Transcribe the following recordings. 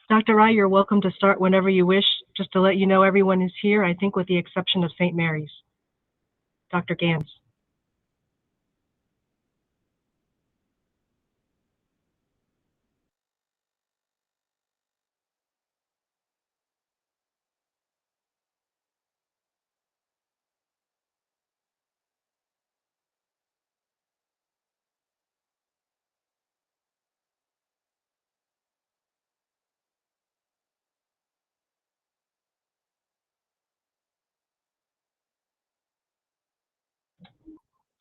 Dr. Rai, you're welcome to start whenever you wish. Just to let you know, everyone is here, I think with the exception of St. Mary's. Dr. Gans.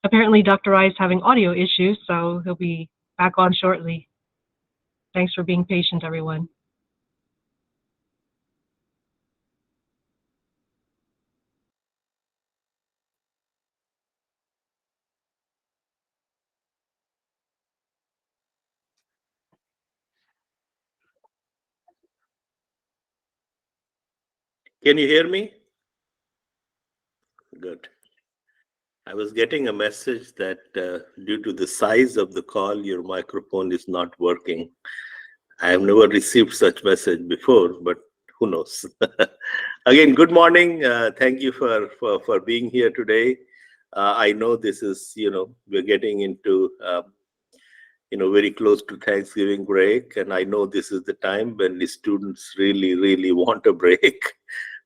Apparently, Dr. Rai is having audio issues, so he'll be back on shortly. Thanks for being patient, everyone. Can you hear me? Good. I was getting a message that due to the size of the call, your microphone is not working. I have never received such message before, but who knows? Again, good morning. Thank you for being here today. I know this is, we're getting into, very close to Thanksgiving break, and I know this is the time when the students really, really want a break.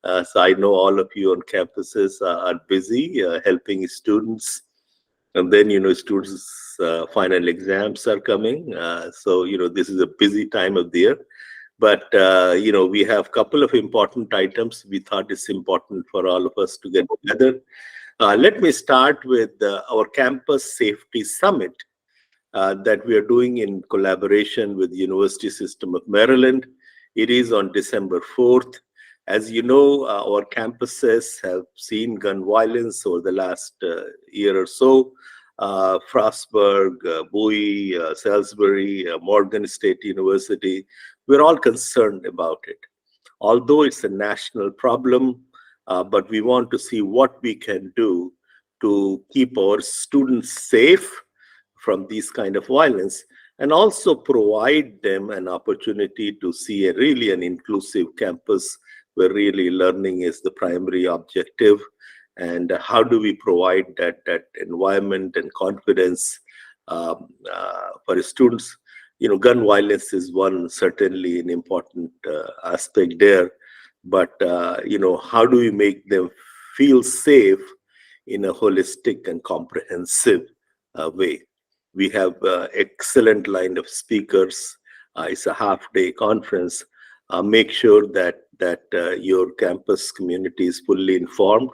So I know all of you on campuses are busy helping students. And then, students' final exams are coming. So, this is a busy time of the year. But, we have a couple of important items we thought it's important for all of us to get together. Let me start with our Campus Safety Summit that we are doing in collaboration with the University System of Maryland. It is on December 4th. As you know, our campuses have seen gun violence over the last year or so. Frostburg, Bowie, Salisbury, Morgan State University, we're all concerned about it. Although it's a national problem, but we want to see what we can do to keep our students safe from these kind of violence, and also provide them an opportunity to see really an inclusive campus where really learning is the primary objective. And how do we provide that environment and confidence for students? Gun violence is one, certainly an important aspect there. But, how do we make them feel safe in a holistic and comprehensive way? We have excellent line of speakers. It's a half-day conference. Make sure that your campus community is fully informed.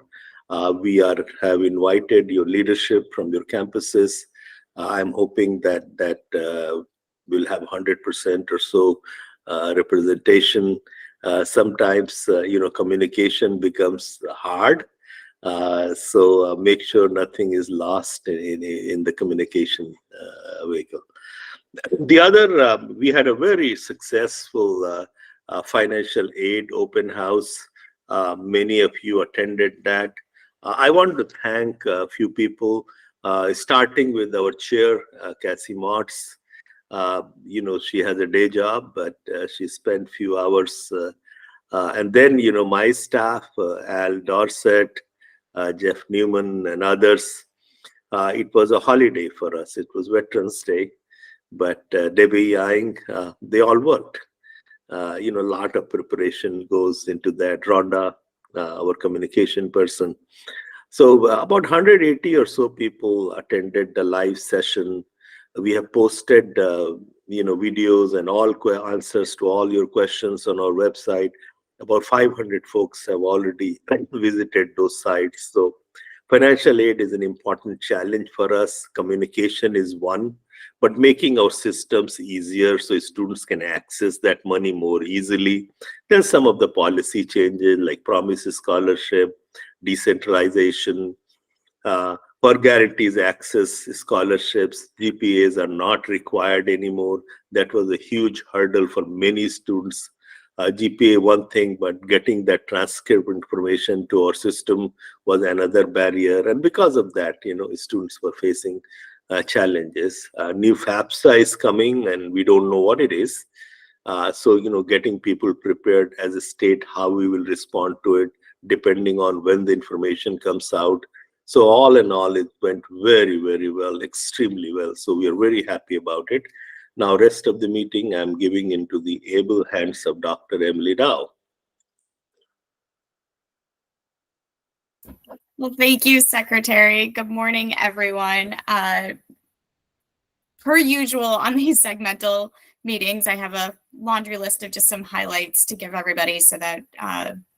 We have invited your leadership from your campuses. I'm hoping that we'll have 100% or so representation. Sometimes communication becomes hard. So make sure nothing is lost in the communication vehicle. The other, we had a very successful financial aid open house. Many of you attended that. I want to thank a few people, starting with our chair, Cassie Motts. She has a day job, but she spent few hours. And then, my staff, Al Dorset, Jeff Newman, and others. It was a holiday for us. It was Veterans Day, but Debbie Yang, they all worked. A lot of preparation goes into that. Rhonda, our communication person. So about 180 or so people attended the live session. We have posted, videos and all answers to all your questions on our website. About 500 folks have already visited those sites. So financial aid is an important challenge for us. Communication is one, but making our systems easier so students can access that money more easily. Then some of the policy changes like promises scholarship, decentralization, for guarantees access scholarships, GPAs are not required anymore. That was a huge hurdle for many students. GPA one thing, but getting that transcript information to our system was another barrier. And because of that, students were facing challenges. New FAFSA is coming, and we don't know what it is. So, getting people prepared as a state, how we will respond to it, depending on when the information comes out. So all in all, it went very, very well, extremely well. So we are very happy about it. Now, rest of the meeting, I'm giving into the able hands of Dr. Emily Dow. Well, thank you, Secretary. Good morning, everyone. Per usual on these segmental meetings, I have a laundry list of just some highlights to give everybody so that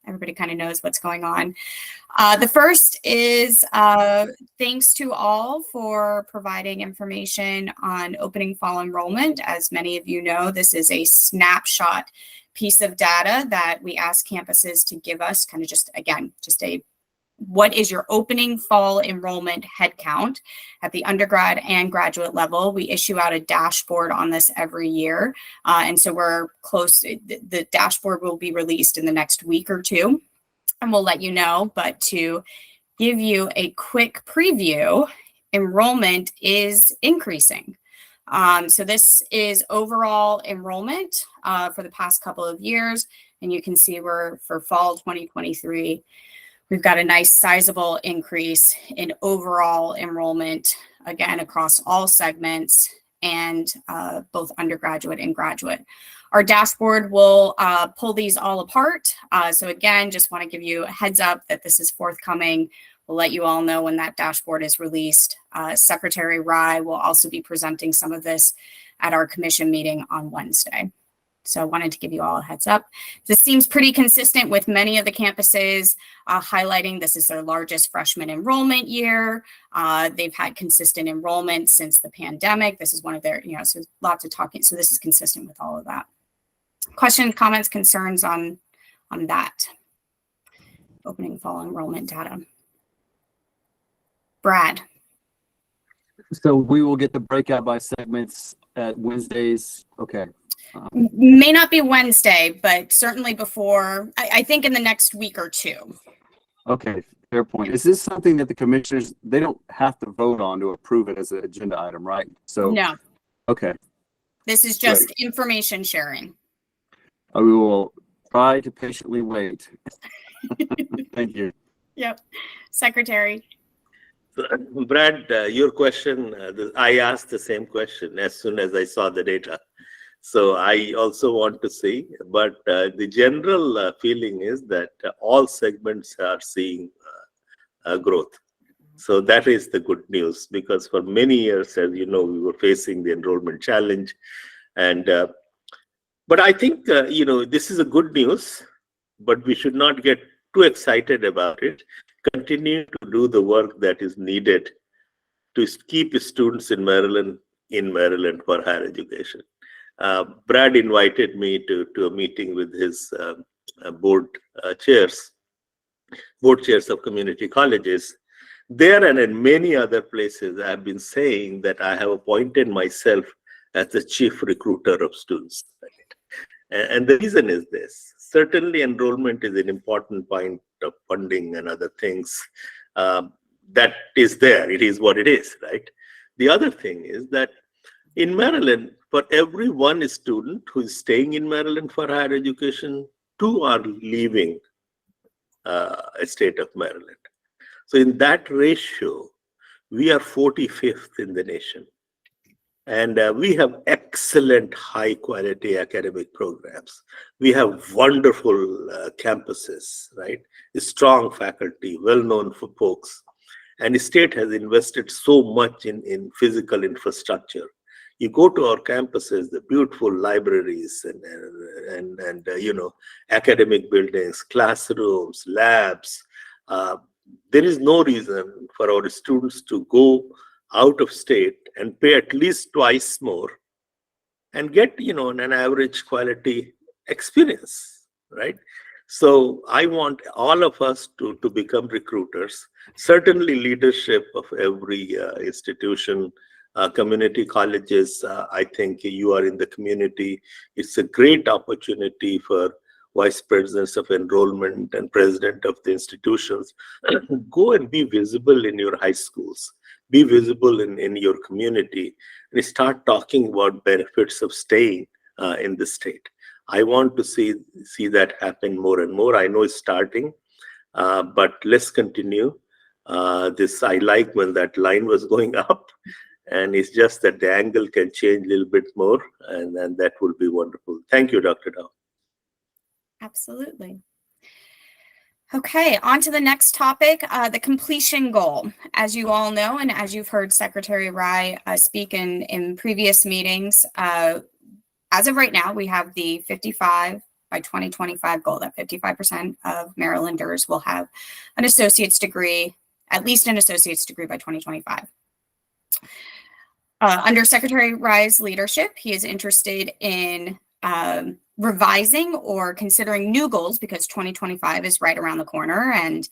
everybody kind of knows what's going on. The first is thanks to all for providing information on opening fall enrollment. As many of you know, this is a snapshot piece of data that we ask campuses to give us, kind of just a what is your opening fall enrollment headcount at the undergrad and graduate level. We issue out a dashboard on this every year. And so we're close. The dashboard will be released in the next week or two, and we'll let you know. But to give you a quick preview, enrollment is increasing. So this is overall enrollment for the past couple of years. And you can see we're for fall 2023, we've got a nice sizable increase in overall enrollment, again, across all segments and both undergraduate and graduate. Our dashboard will pull these all apart. So again, just want to give you a heads up that this is forthcoming. We'll let you all know when that dashboard is released. Secretary Rye will also be presenting some of this at our commission meeting on Wednesday. So I wanted to give you all a heads up. This seems pretty consistent with many of the campuses highlighting this is their largest freshman enrollment year. They've had consistent enrollment since the pandemic. This is one of their, so lots of talking. So this is consistent with all of that. Questions, comments, concerns on that opening fall enrollment data? Brad. So we will get the breakout by segments at Wednesdays. Okay. May not be Wednesday, but certainly before, I think in the next week or two. Okay, fair point. Is this something that the commissioners, they don't have to vote on to approve it as an agenda item, right? So no. Okay. This is just information sharing. We will try to patiently wait. Thank you. Yep. Secretary. Brad, your question, I asked the same question as soon as I saw the data. So I also want to see, but the general feeling is that all segments are seeing growth. So that is the good news, because for many years, as you know, we were facing the enrollment challenge. And but I think, this is a good news, but we should not get too excited about it. Continue to do the work that is needed to keep students in Maryland for higher education. Brad invited me to a meeting with his board chairs of community colleges. There and in many other places, I have been saying that I have appointed myself as the chief recruiter of students. And the reason is this. Certainly, enrollment is an important point of funding and other things. That is there. It is what it is, right? The other thing is that in Maryland, for every one student who is staying in Maryland for higher education, 2 are leaving a state of Maryland. So in that ratio, we are 45th in the nation. And we have excellent high quality academic programs. We have wonderful campuses, right? Strong faculty, well-known for folks. And the state has invested so much in physical infrastructure. You go to our campuses, the beautiful libraries and academic buildings, classrooms, labs. There is no reason for our students to go out of state and pay at least twice more and get, an average quality experience, right? So I want all of us to become recruiters. Certainly leadership of every institution, community colleges, I think you are in the community. It's a great opportunity for vice presidents of enrollment and president of the institutions. Go and be visible in your high schools. Be visible in your community and start talking about benefits of staying in the state. I want to see that happen more and more. I know it's starting, but let's continue. This I like when that line was going up, and it's just that the angle can change a little bit more, and that will be wonderful. Thank you, Dr. Dow. Absolutely. Okay, on to the next topic, the completion goal. As you all know, and as you've heard Secretary Rai speak in previous meetings, as of right now, we have the 55 by 2025 goal that 55% of Marylanders will have an associate's degree, at least an associate's degree by 2025. Under Secretary Rai's leadership, he is interested in revising or considering new goals because 2025 is right around the corner, and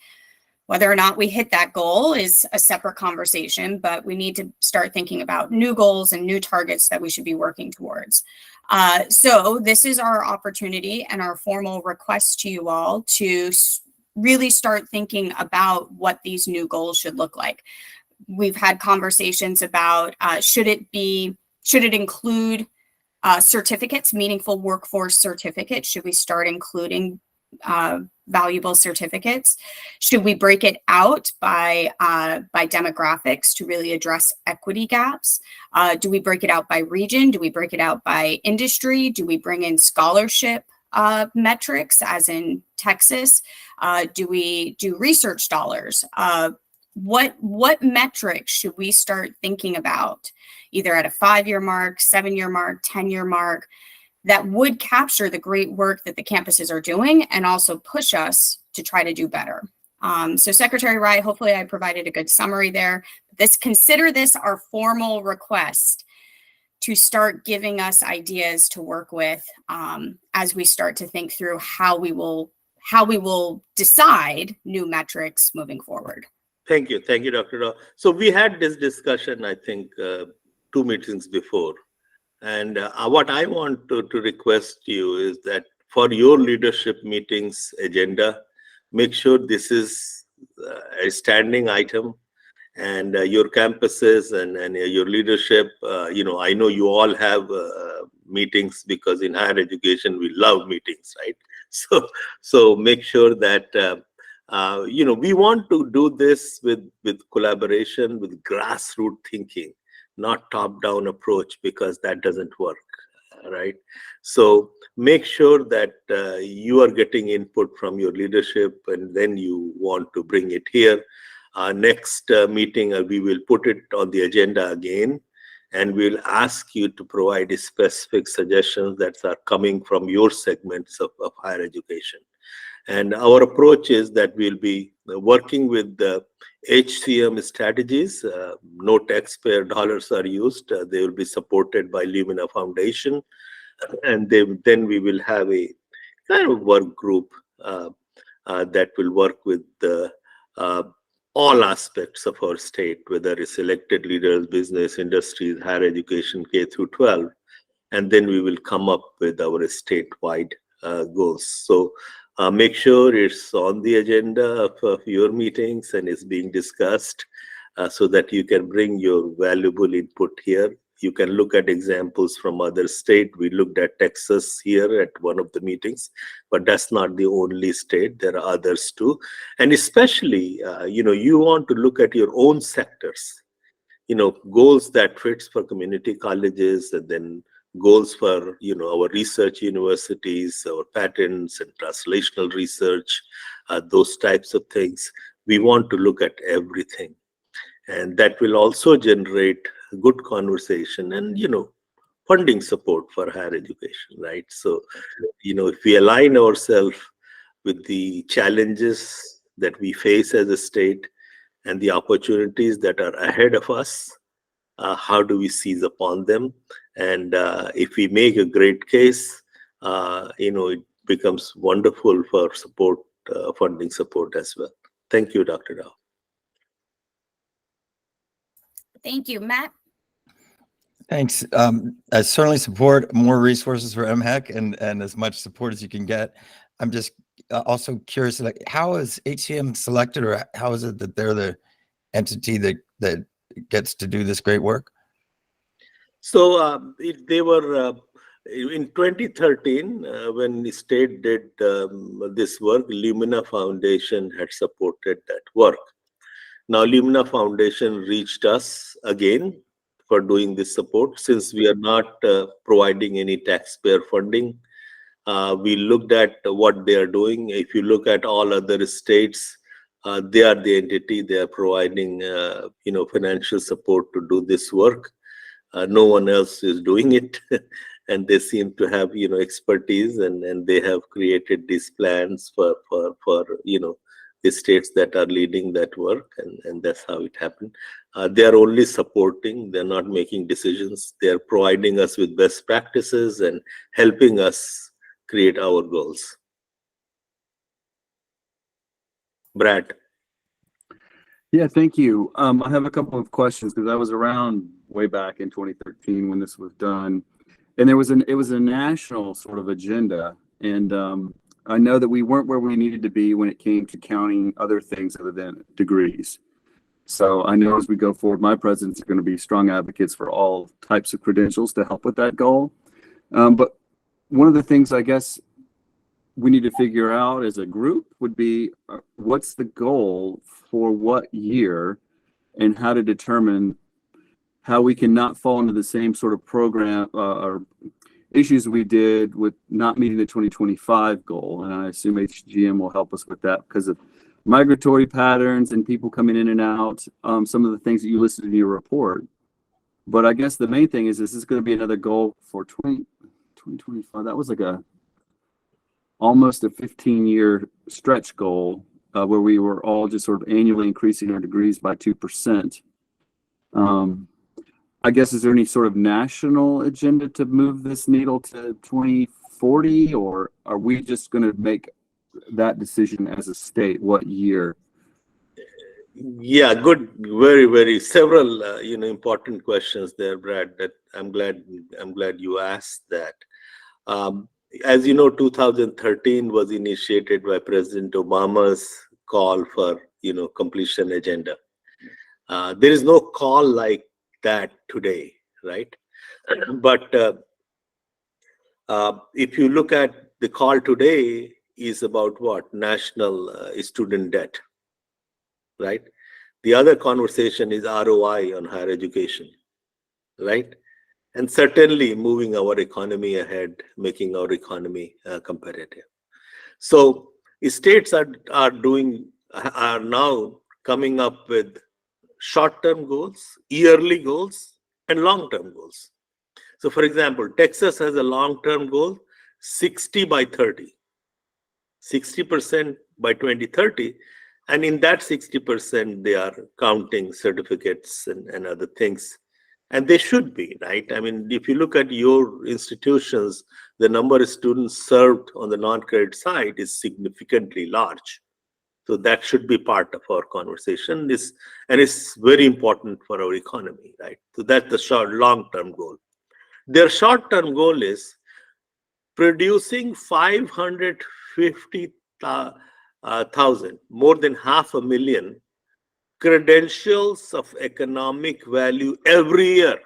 whether or not we hit that goal is a separate conversation, but we need to start thinking about new goals and new targets that we should be working towards. So this is our opportunity and our formal request to you all to really start thinking about what these new goals should look like. We've had conversations about should it include certificates, meaningful workforce certificates? Should we start including valuable certificates? Should we break it out by demographics to really address equity gaps? Do we break it out by region? Do we break it out by industry? Do we bring in scholarship metrics, as in Texas? Do we do research dollars? What metrics should we start thinking about, either at a 5-year mark, 7-year mark, 10-year mark, that would capture the great work that the campuses are doing and also push us to try to do better? So Secretary Rai, hopefully I provided a good summary there. Consider this our formal request to start giving us ideas to work with as we start to think through how we will decide new metrics moving forward. Thank you, Dr. Rao. So we had this discussion, I think, 2 meetings before. And what I want to request you is that for your leadership meetings agenda, make sure this is a standing item, and your campuses and your leadership, I know you all have meetings, because in higher education, we love meetings, right? So make sure that, we want to do this with collaboration, with grassroots thinking, not top-down approach, because that doesn't work, right? So make sure that you are getting input from your leadership, and then you want to bring it here. Next meeting, we will put it on the agenda again, and we'll ask you to provide specific suggestions that are coming from your segments of higher education. And our approach is that we'll be working with the HCM strategies. No taxpayer dollars are used. They will be supported by Lumina Foundation. And then we will have a kind of work group that will work with all aspects of our state, whether it's elected leaders, business, industries, higher education, K through 12. And then we will come up with our statewide goals. So make sure it's on the agenda of your meetings and is being discussed so that you can bring your valuable input here. You can look at examples from other states. We looked at Texas here at one of the meetings, but that's not the only state. There are others too. And especially, you want to look at your own sectors, goals that fits for community colleges, and then goals for our research universities, our patents and translational research, those types of things. We want to look at everything, and that will also generate good conversation and funding support for higher education, right? So if we align ourselves with the challenges that we face as a state and the opportunities that are ahead of us, how do we seize upon them? And if we make a great case, it becomes wonderful for support, funding support as well. Thank you, Dr. Rao. Thank you, Matt. Thanks. I certainly support more resources for MHEC and as much support as you can get. I'm just also curious, like, how is HCM selected, or how is it that they're the entity that gets to do this great work? So they were In 2013, when the state did this work, Lumina Foundation had supported that work. Now, Lumina Foundation reached us again for doing this support. Since we are not providing any taxpayer funding, we looked at what they are doing. If you look at all other states, they are the entity. They are providing, financial support to do this work. No one else is doing it, and they seem to have, expertise, and they have created these plans for the states that are leading that work, and that's how it happened. They are only supporting. They're not making decisions. They are providing us with best practices and helping us create our goals. Brad. Yeah, thank you. I have a couple of questions because I was around way back in 2013 when this was done, and it was a national sort of agenda, and I know that we weren't where we needed to be when it came to counting other things other than degrees. So I know as we go forward, my presidents are going to be strong advocates for all types of credentials to help with that goal. But one of the things I guess we need to figure out as a group would be what's the goal for what year, and how to determine how we can not fall into the same sort of program or issues we did with not meeting the 2025 goal. And I assume HGM will help us with that because of migratory patterns and people coming in and out, some of the things that you listed in your report. But I guess the main thing is this is going to be another goal for 2025. That was like almost a 15-year stretch goal where we were all just sort of annually increasing our degrees by 2%. I guess, is there any sort of national agenda to move this needle to 2040, or are we just going to make that decision as a state? What year? Yeah, good, very, very several important questions there, Brad. That I'm glad you asked that. As you know, 2013 was initiated by President Obama's call for completion agenda. There is no call like that today, right? But if you look at the call today, is about what? National student debt, right? The other conversation is ROI on higher education, right? And certainly moving our economy ahead, making our economy competitive. So states are now coming up with short-term goals, yearly goals, and long-term goals. So for example, Texas has a long-term goal, 60 by 30, 60% by 2030. And in that 60%, they are counting certificates and other things. And they should be, right? I mean, if you look at your institutions, the number of students served on the non-credit side is significantly large. So that should be part of our conversation. And it's very important for our economy, right? So that's the long-term goal. Their short-term goal is producing 550,000, more than 500,000 credentials of economic value every year.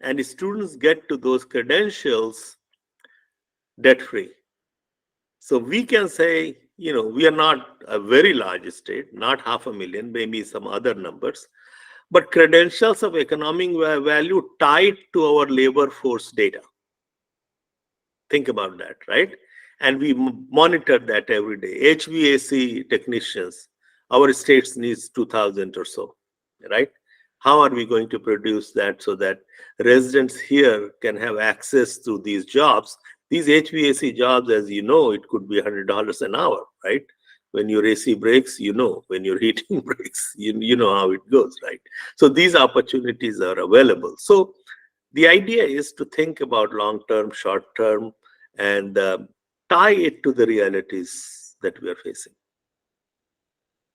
And students get to those credentials debt-free. So we can say, we are not a very large state, not 500,000, maybe some other numbers, but credentials of economic value tied to our labor force data. Think about that, right? And we monitor that every day. HVAC technicians, our states needs 2,000 or so, right? How are we going to produce that so that residents here can have access to these jobs? These HVAC jobs, as you know, it could be $100 an hour, right? When your AC breaks, when your heating breaks, you know how it goes, right? So these opportunities are available. So the idea is to think about long-term, short-term, and tie it to the realities that we are facing.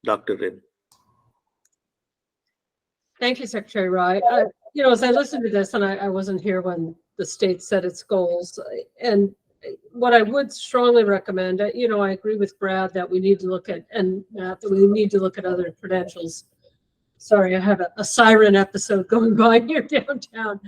Dr. Rin. Thank you, Secretary Rai. As I listened to this, and I wasn't here when the state set its goals, and what I would strongly recommend, I agree with Brad that we need to look at, and Matt, that we need to look at other credentials. Sorry, I have a siren episode going by here downtown.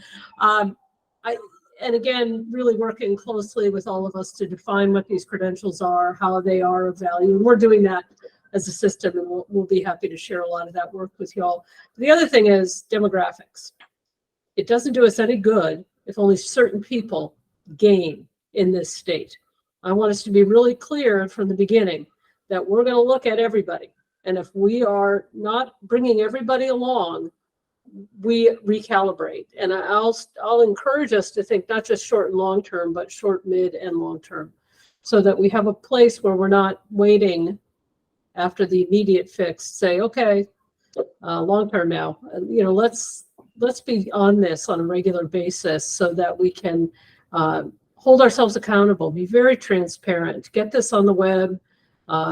And again, really working closely with all of us to define what these credentials are, how they are of value. And we're doing that as a system, and we'll be happy to share a lot of that work with y'all. The other thing is demographics. It doesn't do us any good if only certain people gain in this state. I want us to be really clear from the beginning that we're going to look at everybody. And if we are not bringing everybody along, we recalibrate. And I'll encourage us to think not just short and long term, but short, mid, and long term, so that we have a place where we're not waiting after the immediate fix, say, okay, long term now, let's be on this on a regular basis so that we can hold ourselves accountable, be very transparent, get this on the web,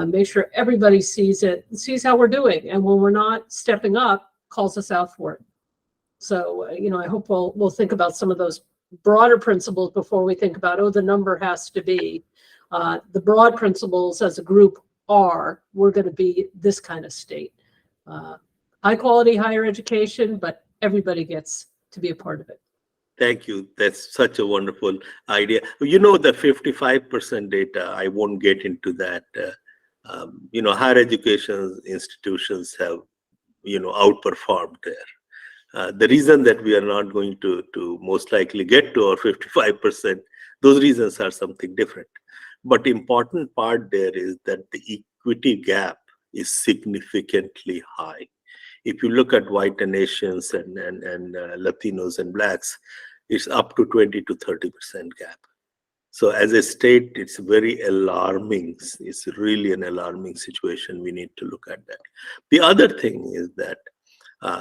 make sure everybody sees it, sees how we're doing. And when we're not stepping up, calls us out for it. So, I hope we'll think about some of those broader principles before we think about, oh, the number has to be. The broad principles as a group are, we're going to be this kind of state. High quality higher education, but everybody gets to be a part of it. Thank you. That's such a wonderful idea. The 55% data, I won't get into that. Higher education institutions have, outperformed there. The reason that we are not going to most likely get to our 55%, those reasons are something different. But the important part there is that the equity gap is significantly high. If you look at white Asians and Latinos and Blacks, it's up to 20 to 30% gap. So as a state, it's very alarming. It's really an alarming situation. We need to look at that. The other thing is that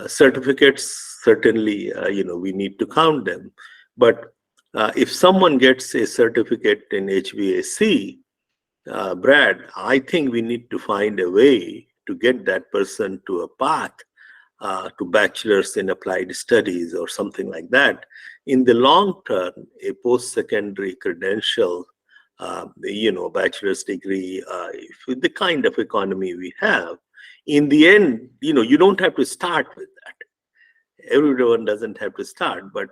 certificates, certainly, we need to count them. But if someone gets a certificate in HVAC, Brad, I think we need to find a way to get that person to a path to bachelor's in applied studies or something like that. In the long term, a post-secondary credential, bachelor's degree, with the kind of economy we have, in the end, you don't have to start with that. Everyone doesn't have to start, but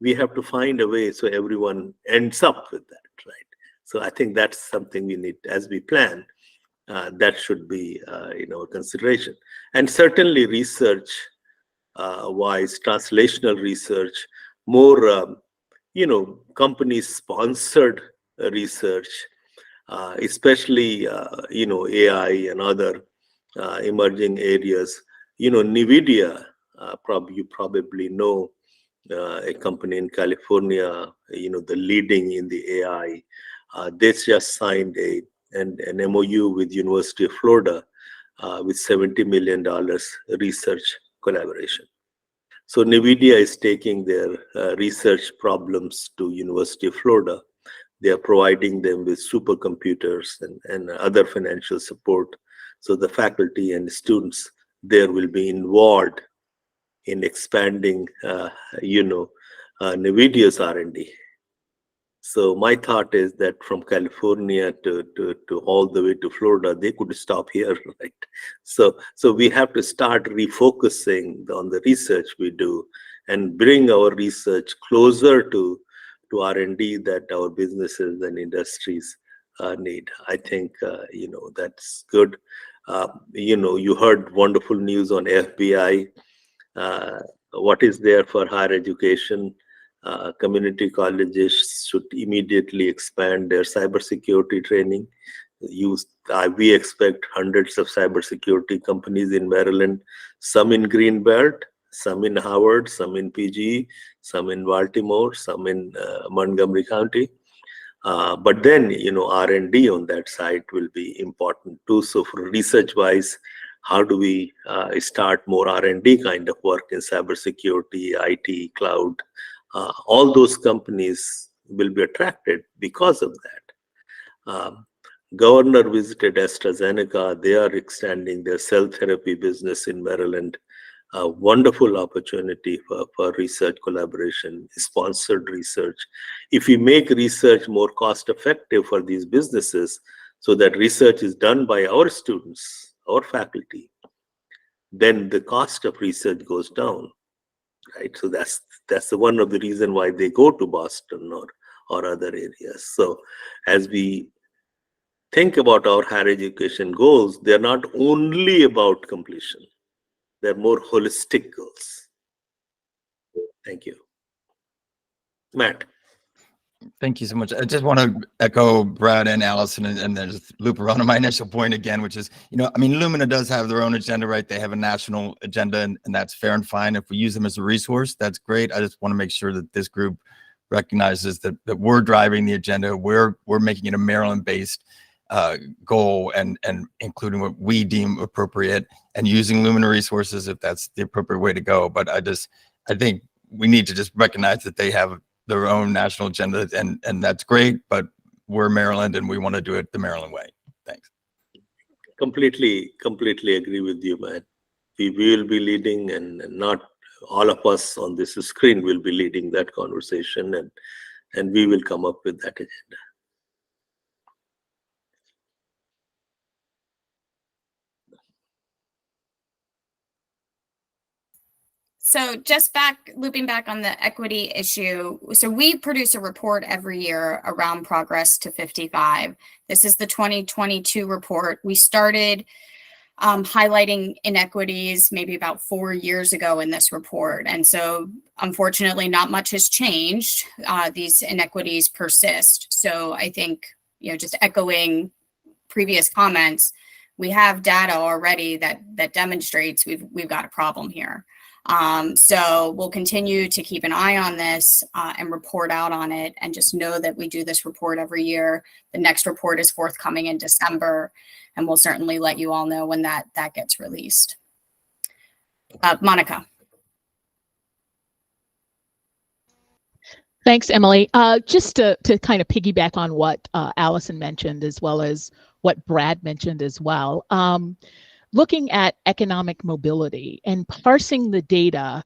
we have to find a way so everyone ends up with that, right? So I think that's something we need as we plan. That should be a consideration. And certainly research wise, translational research, more company-sponsored research, especially AI and other emerging areas. NVIDIA, you probably know a company in California, the leading in the AI. They just signed an MOU with University of Florida with $70 million research collaboration. So NVIDIA is taking their research problems to University of Florida. They are providing them with supercomputers and other financial support. So the faculty and students there will be involved in expanding, NVIDIA's R&D. So my thought is that from California to all the way to Florida, they could stop here, right? So we have to start refocusing on the research we do and bring our research closer to R&D that our businesses and industries need. I think, that's good. You heard wonderful news on FBI. What is there for higher education? Community colleges should immediately expand their cybersecurity training. We expect hundreds of cybersecurity companies in Maryland, some in Greenbelt, some in Howard, some in PG, some in Baltimore, some in Montgomery County. But then, R&D on that side will be important too. So for research-wise, how do we start more R&D kind of work in cybersecurity, IT, cloud? All those companies will be attracted because of that. Governor visited AstraZeneca. They are extending their cell therapy business in Maryland. A wonderful opportunity for research collaboration, sponsored research. If we make research more cost effective for these businesses so that research is done by our students, our faculty, then the cost of research goes down. right? So that's the one of the reason why they go to Boston or other areas. So as we think about our higher education goals, they're not only about completion, they're more holistic goals. Thank you. Matt. Thank you so much. I just want to echo Brad and Allison and then just loop around to my initial point again, which is, I mean, Lumina does have their own agenda, right? They have a national agenda and that's fair and fine. If we use them as a resource, that's great. I just want to make sure that this group recognizes that we're driving the agenda. We're making it a Maryland-based goal and including what we deem appropriate and using Lumina resources if that's the appropriate way to go. But I think we need to just recognize that they have their own national agenda, and that's great, but we're Maryland and we want to do it the Maryland way. Thanks. Completely agree with you, man. We will be leading, and not all of us on this screen will be leading that conversation, and we will come up with that agenda. So just looping back on the equity issue. So we produce a report every year around Progress to 55. This is the 2022 report. We started highlighting inequities maybe about 4 years ago in this report. And so unfortunately, not much has changed. These inequities persist. So I think, just echoing previous comments, we have data already that demonstrates we've got a problem here. So we'll continue to keep an eye on this and report out on it, and just know that we do this report every year. The next report is forthcoming in December, and we'll certainly let you all know when that gets released. Monica. Thanks, Emily. Just to kind of piggyback on what Allison mentioned, as well as what Brad mentioned as well. Looking at economic mobility and parsing the data,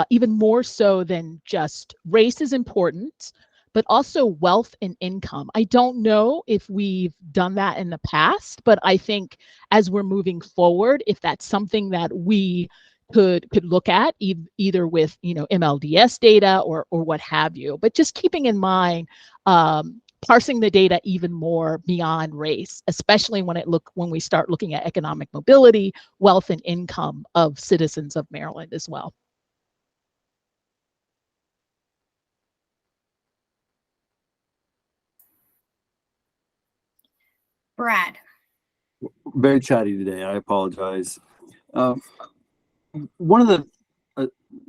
even more so than just race is important, but also wealth and income. I don't know if we've done that in the past, but I think as we're moving forward, if that's something that we could look at either with MLDS data or what have you, but just keeping in mind parsing the data even more beyond race, especially when we start looking at economic mobility, wealth, and income of citizens of Maryland as well. Brad. Very chatty today. I apologize. One of the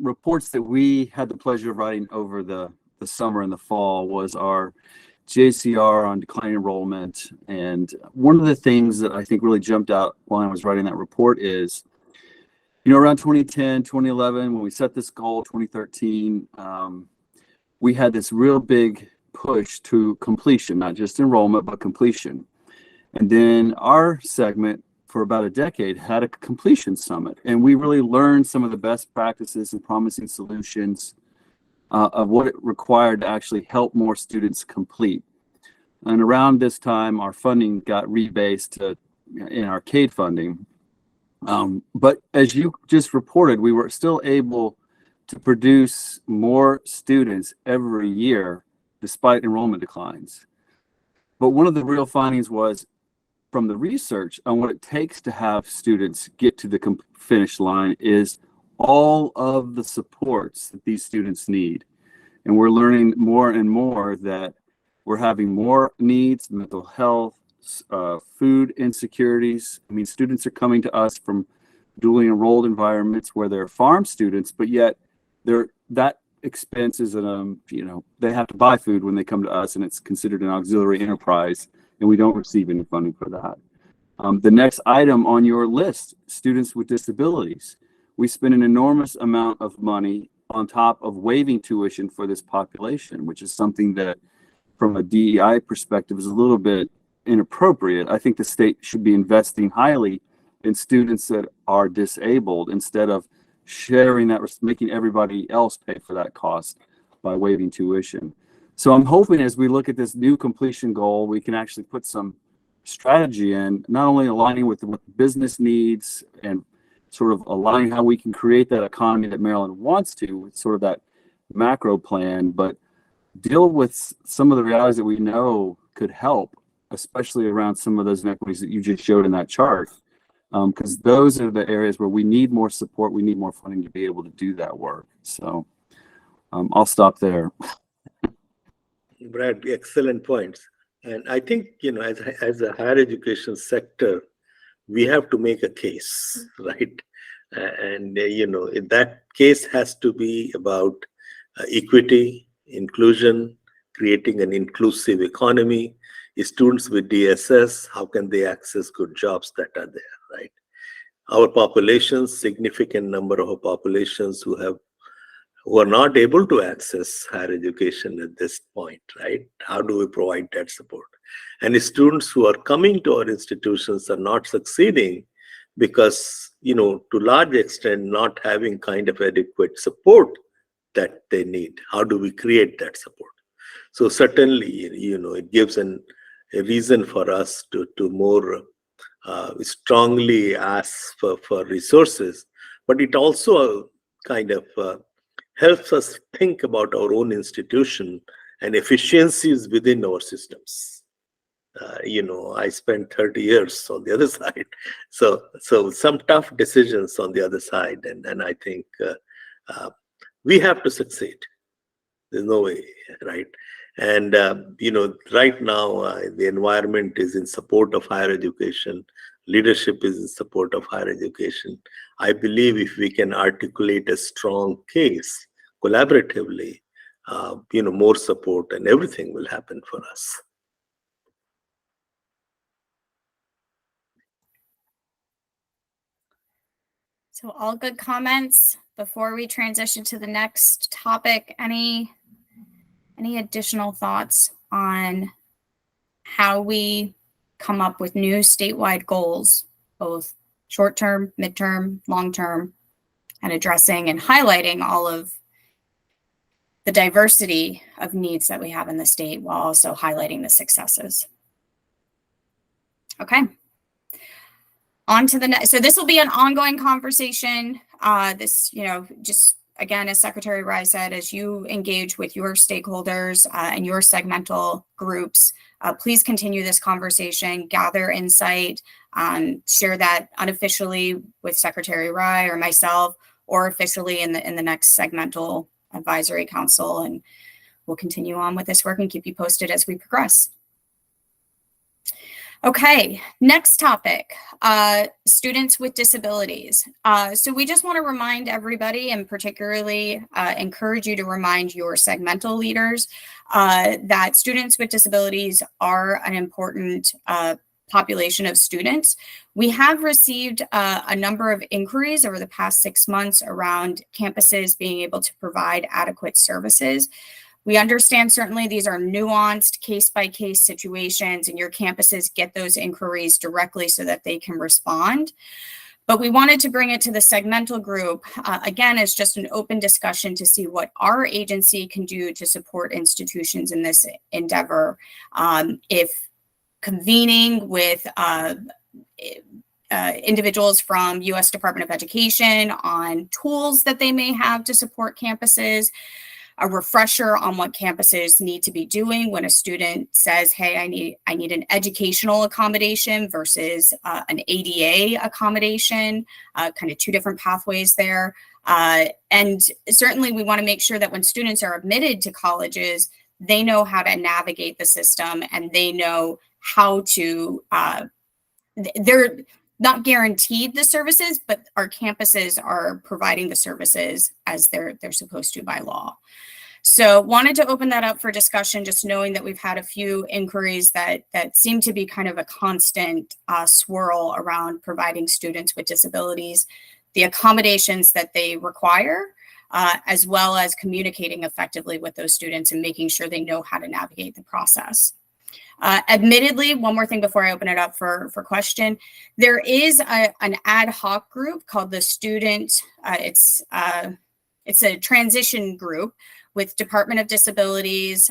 reports that we had the pleasure of writing over the summer and the fall was our JCR on declining enrollment. And one of the things that I think really jumped out while I was writing that report is, around 2010, 2011, when we set this goal, 2013, we had this real big push to completion, not just enrollment, but completion. And then our segment for about a decade had a completion summit, and we really learned some of the best practices and promising solutions of what it required to actually help more students complete. And around this time, our funding got rebased in arcade funding. But as you just reported, we were still able to produce more students every year despite enrollment declines. But one of the real findings was from the research on what it takes to have students get to the finish line is all of the supports that these students need. And we're learning more and more that we're having more needs, mental health, food insecurities. I mean, students are coming to us from dually enrolled environments where they're farm students, but yet that expense is they have to buy food when they come to us, and it's considered an auxiliary enterprise, and we don't receive any funding for that. The next item on your list, students with disabilities. We spend an enormous amount of money on top of waiving tuition for this population, which is something that from a DEI perspective is a little bit inappropriate. I think the state should be investing highly in students that are disabled instead of sharing that, making everybody else pay for that cost by waiving tuition. So I'm hoping as we look at this new completion goal, we can actually put some strategy in, not only aligning with what business needs and sort of align how we can create that economy that Maryland wants to, sort of that macro plan, but deal with some of the realities that we know could help, especially around some of those inequities that you just showed in that chart. Because those are the areas where we need more support, we need more funding to be able to do that work. So I'll stop there. Brad, excellent points. And I think, as a higher education sector, we have to make a case, right? And that case has to be about equity, inclusion, creating an inclusive economy. Students with DSS, how can they access good jobs that are there, right? Our populations, significant number of populations who are not able to access higher education at this point, right? How do we provide that support? And the students who are coming to our institutions are not succeeding because, to large extent, not having kind of adequate support that they need. How do we create that support? So certainly, it gives a reason for us to more strongly ask for resources, but it also kind of helps us think about our own institution and efficiencies within our systems. I spent 30 years on the other side, so some tough decisions on the other side, and I think we have to succeed. There's no way, right? And right now the environment is in support of higher education. Leadership is in support of higher education. I believe if we can articulate a strong case collaboratively, more support and everything will happen for us. So all good comments. Before we transition to the next topic, any additional thoughts on how we come up with new statewide goals, both short-term, midterm, long-term, and addressing and highlighting all of the diversity of needs that we have in the state while also highlighting the successes? Okay. On to the next. So this will be an ongoing conversation. Just again, as Secretary Rye said, as you engage with your stakeholders and your segmental groups, please continue this conversation, gather insight, share that unofficially with Secretary Rye or myself, or officially in the next segmental advisory council. And we'll continue on with this work and keep you posted as we progress. Okay, next topic, students with disabilities. So we just want to remind everybody, and particularly encourage you to remind your segmental leaders that students with disabilities are an important population of students. We have received a number of inquiries over the past 6 months around campuses being able to provide adequate services. We understand certainly these are nuanced case-by-case situations, and your campuses get those inquiries directly so that they can respond. But we wanted to bring it to the segmental group, again, as just an open discussion to see what our agency can do to support institutions in this endeavor. If convening with individuals from U.S. Department of Education on tools that they may have to support campuses, a refresher on what campuses need to be doing when a student says, hey, I need an educational accommodation versus an ADA accommodation, kind of two different pathways there. And certainly we want to make sure that when students are admitted to colleges, they know how to navigate the system and they know how to, they're not guaranteed the services, but our campuses are providing the services as they're supposed to by law. So wanted to open that up for discussion, just knowing that we've had a few inquiries that seem to be kind of a constant swirl around providing students with disabilities the accommodations that they require, as well as communicating effectively with those students and making sure they know how to navigate the process. Admittedly, one more thing before I open it up for question, there is an ad hoc group called the student, it's a transition group with Department of Disabilities,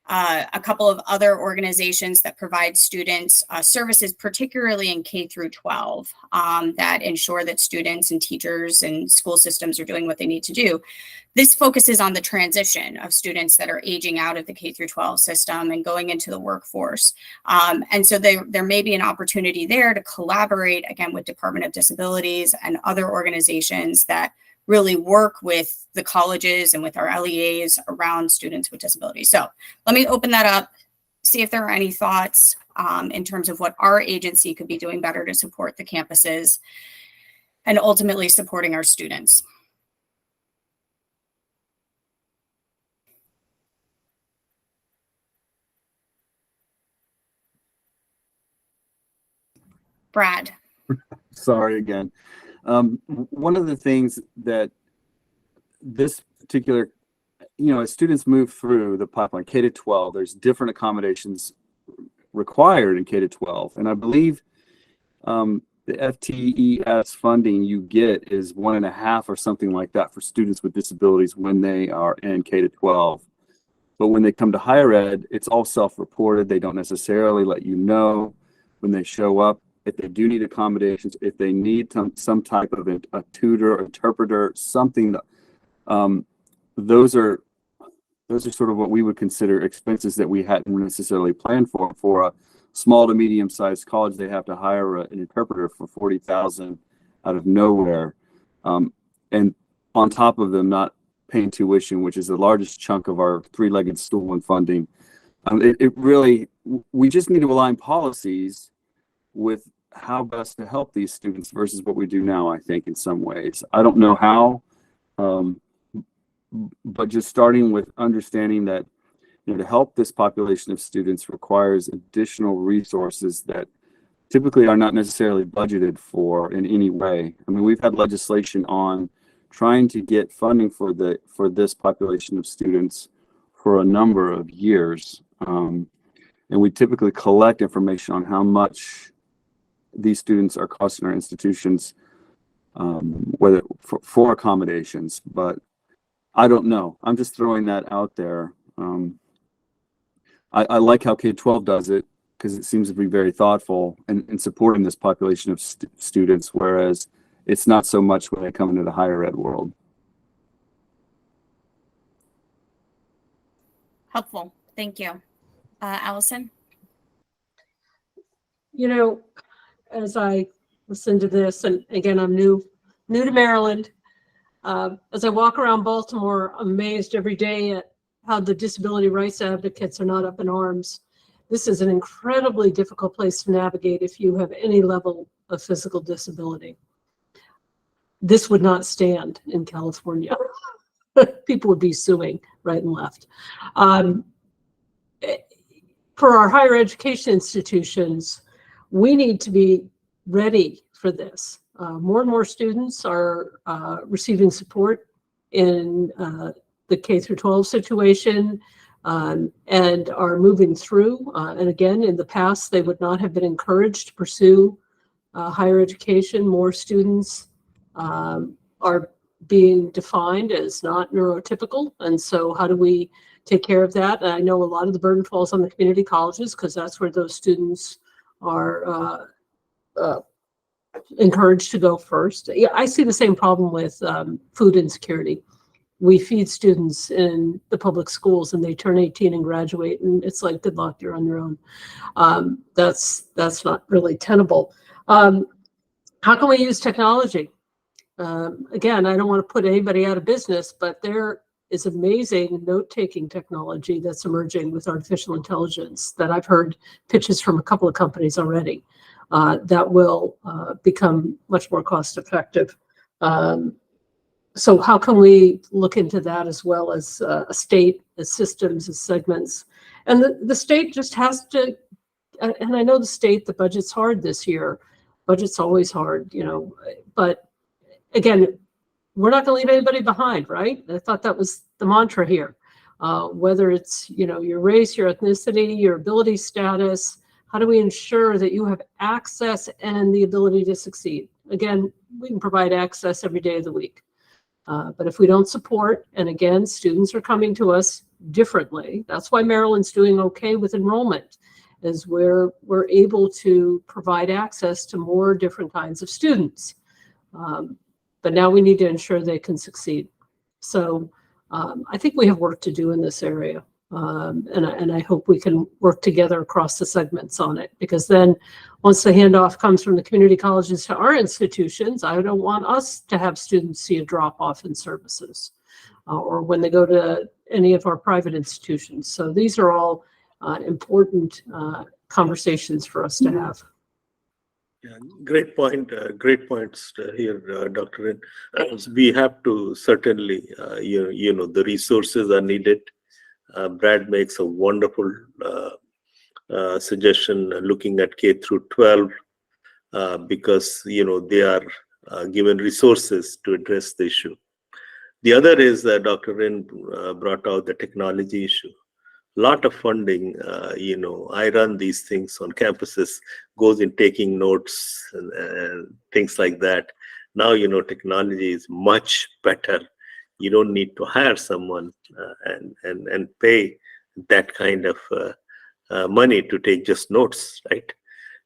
a couple of other organizations that provide students services, particularly in K through 12, that ensure that students and teachers and school systems are doing what they need to do. This focuses on the transition of students that are aging out of the K through 12 system and going into the workforce. And so there may be an opportunity there to collaborate, again, with Department of Disabilities and other organizations that really work with the colleges and with our LEAs around students with disabilities. So let me open that up, see if there are any thoughts in terms of what our agency could be doing better to support the campuses and ultimately supporting our students. Brad. Sorry again. One of the things that this particular, as students move through the pipeline, K to 12, there's different accommodations required in K to 12. And I believe the FTES funding you get is 1.5 or something like that for students with disabilities when they are in K to 12. But when they come to higher ed, it's all self-reported. They don't necessarily let you know when they show up. If they do need accommodations, if they need some type of a tutor, interpreter, something, those are sort of what we would consider expenses that we hadn't necessarily planned for. For a small to medium-sized college, they have to hire an interpreter for $40,000 out of nowhere, and on top of them not paying tuition, which is the largest chunk of our three-legged stool in funding. We just need to align policies with how best to help these students versus what we do now, I think, in some ways. I don't know how, but just starting with understanding that, to help this population of students requires additional resources that typically are not necessarily budgeted for in any way. I mean, we've had legislation on trying to get funding for this population of students for a number of years. And we typically collect information on how much these students are costing our institutions, whether for accommodations, but I don't know. I'm just throwing that out there. I like how K-12 does it because it seems to be very thoughtful in supporting this population of students, whereas it's not so much when they come into the higher ed world. Helpful. Thank you. Allison? As I listen to this, and again, I'm new to Maryland. As I walk around Baltimore, I'm amazed every day at how the disability rights advocates are not up in arms. This is an incredibly difficult place to navigate if you have any level of physical disability. This would not stand in California. People would be suing right and left. For our higher education institutions, we need to be ready for this. More and more students are receiving support in the K through 12 situation and are moving through. And again, in the past, they would not have been encouraged to pursue higher education. More students are being defined as not neurotypical. And so how do we take care of that? And I know a lot of the burden falls on the community colleges because that's where those students are encouraged to go first. Yeah, I see the same problem with food insecurity. We feed students in the public schools and they turn 18 and graduate and it's like, good luck, you're on your own. That's not really tenable. How can we use technology? Again, I don't want to put anybody out of business, but there is amazing note-taking technology that's emerging with artificial intelligence that I've heard pitches from a couple of companies already that will become much more cost-effective. So how can we look into that as well as a state, as systems, as segments? And the state just has to, and I know the budget's hard this year. Budget's always hard, but again, we're not going to leave anybody behind, right? I thought that was the mantra here. Whether it's, your race, your ethnicity, your ability status, how do we ensure that you have access and the ability to succeed? Again, we can provide access every day of the week. But if we don't support, and again, students are coming to us differently. That's why Maryland's doing okay with enrollment, is we're able to provide access to more different kinds of students. But now we need to ensure they can succeed. So I think we have work to do in this area. And I hope we can work together across the segments on it, because then once the handoff comes from the community colleges to our institutions, I don't want us to have students see a drop off in services or when they go to any of our private institutions. So these are all important conversations for us to have. Yeah, great point. Great points here, Dr. In. We have to certainly, the resources are needed. Brad makes a wonderful suggestion looking at K through 12 because they are given resources to address the issue. The other is Dr. Rin brought out the technology issue. Lot of funding, I run these things on campuses, goes in taking notes and things like that. Now, technology is much better. You don't need to hire someone and pay that kind of money to take just notes, right?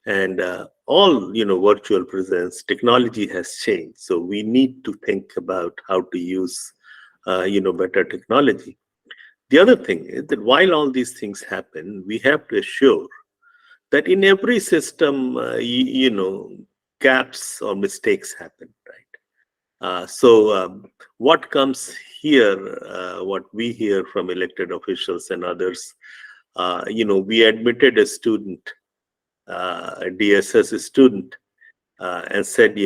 And all, virtual presence, technology has changed. So we need to think about how to use, better technology. The other thing is that while all these things happen, we have to assure that in every system, gaps or mistakes happen, right? So what comes here, what we hear from elected officials and others, we admitted a student, a DSS student, and said,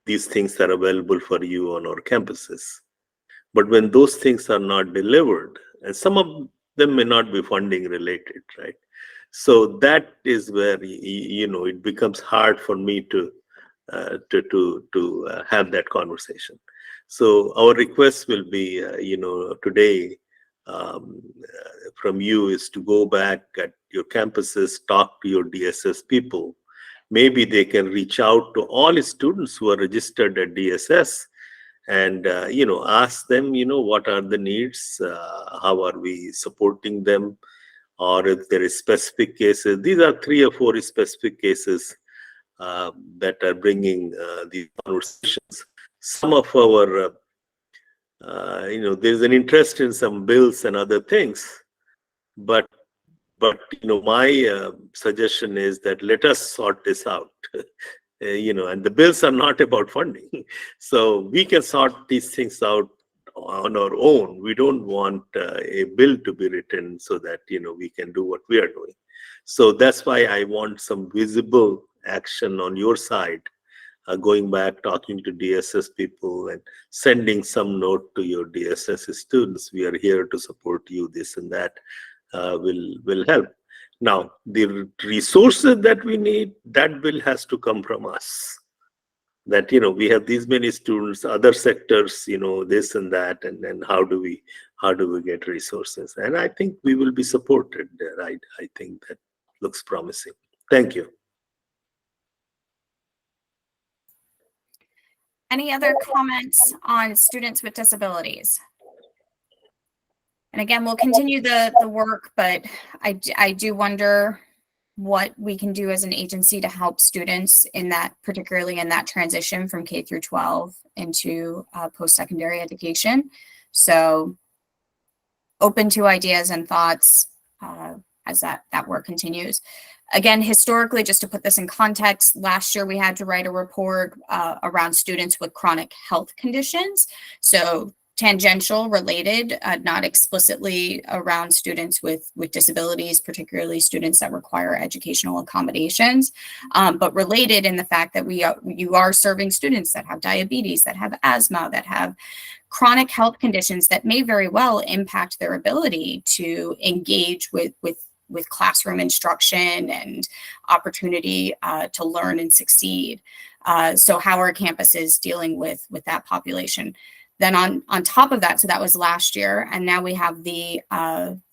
these things are available for you on our campuses. But when those things are not delivered, and some of them may not be funding related, right? So that is where it becomes hard for me to have that conversation. So our request will be, today from you is to go back at your campuses, talk to your DSS people. Maybe they can reach out to all students who are registered at DSS and ask them what are the needs, how are we supporting them, or if there is specific cases. These are 3 or 4 specific cases that are bringing these conversations. Some of our there's an interest in some bills and other things, but my suggestion is that let us sort this out. And the bills are not about funding. So we can sort these things out on our own. We don't want a bill to be written so that, we can do what we are doing. So that's why I want some visible action on your side, going back, talking to DSS people and sending some note to your DSS students. We are here to support you, this and that will help. Now, the resources that we need, that bill has to come from us. That, we have these many students, other sectors, this and that, and then how do we get resources? And I think we will be supported there. I think that looks promising. Thank you. Any other comments on students with disabilities? And again, we'll continue the work, but I do wonder what we can do as an agency to help students in that, particularly in that transition from K through 12 into post-secondary education. So open to ideas and thoughts as that work continues. Again, historically, just to put this in context, last year we had to write a report around students with chronic health conditions. So tangential related, not explicitly around students with disabilities, particularly students that require educational accommodations, but related in the fact that you are serving students that have diabetes, that have asthma, that have chronic health conditions that may very well impact their ability to engage with classroom instruction and opportunity to learn and succeed. So how are campuses dealing with that population? Then on top of that, so that was last year, and now we have the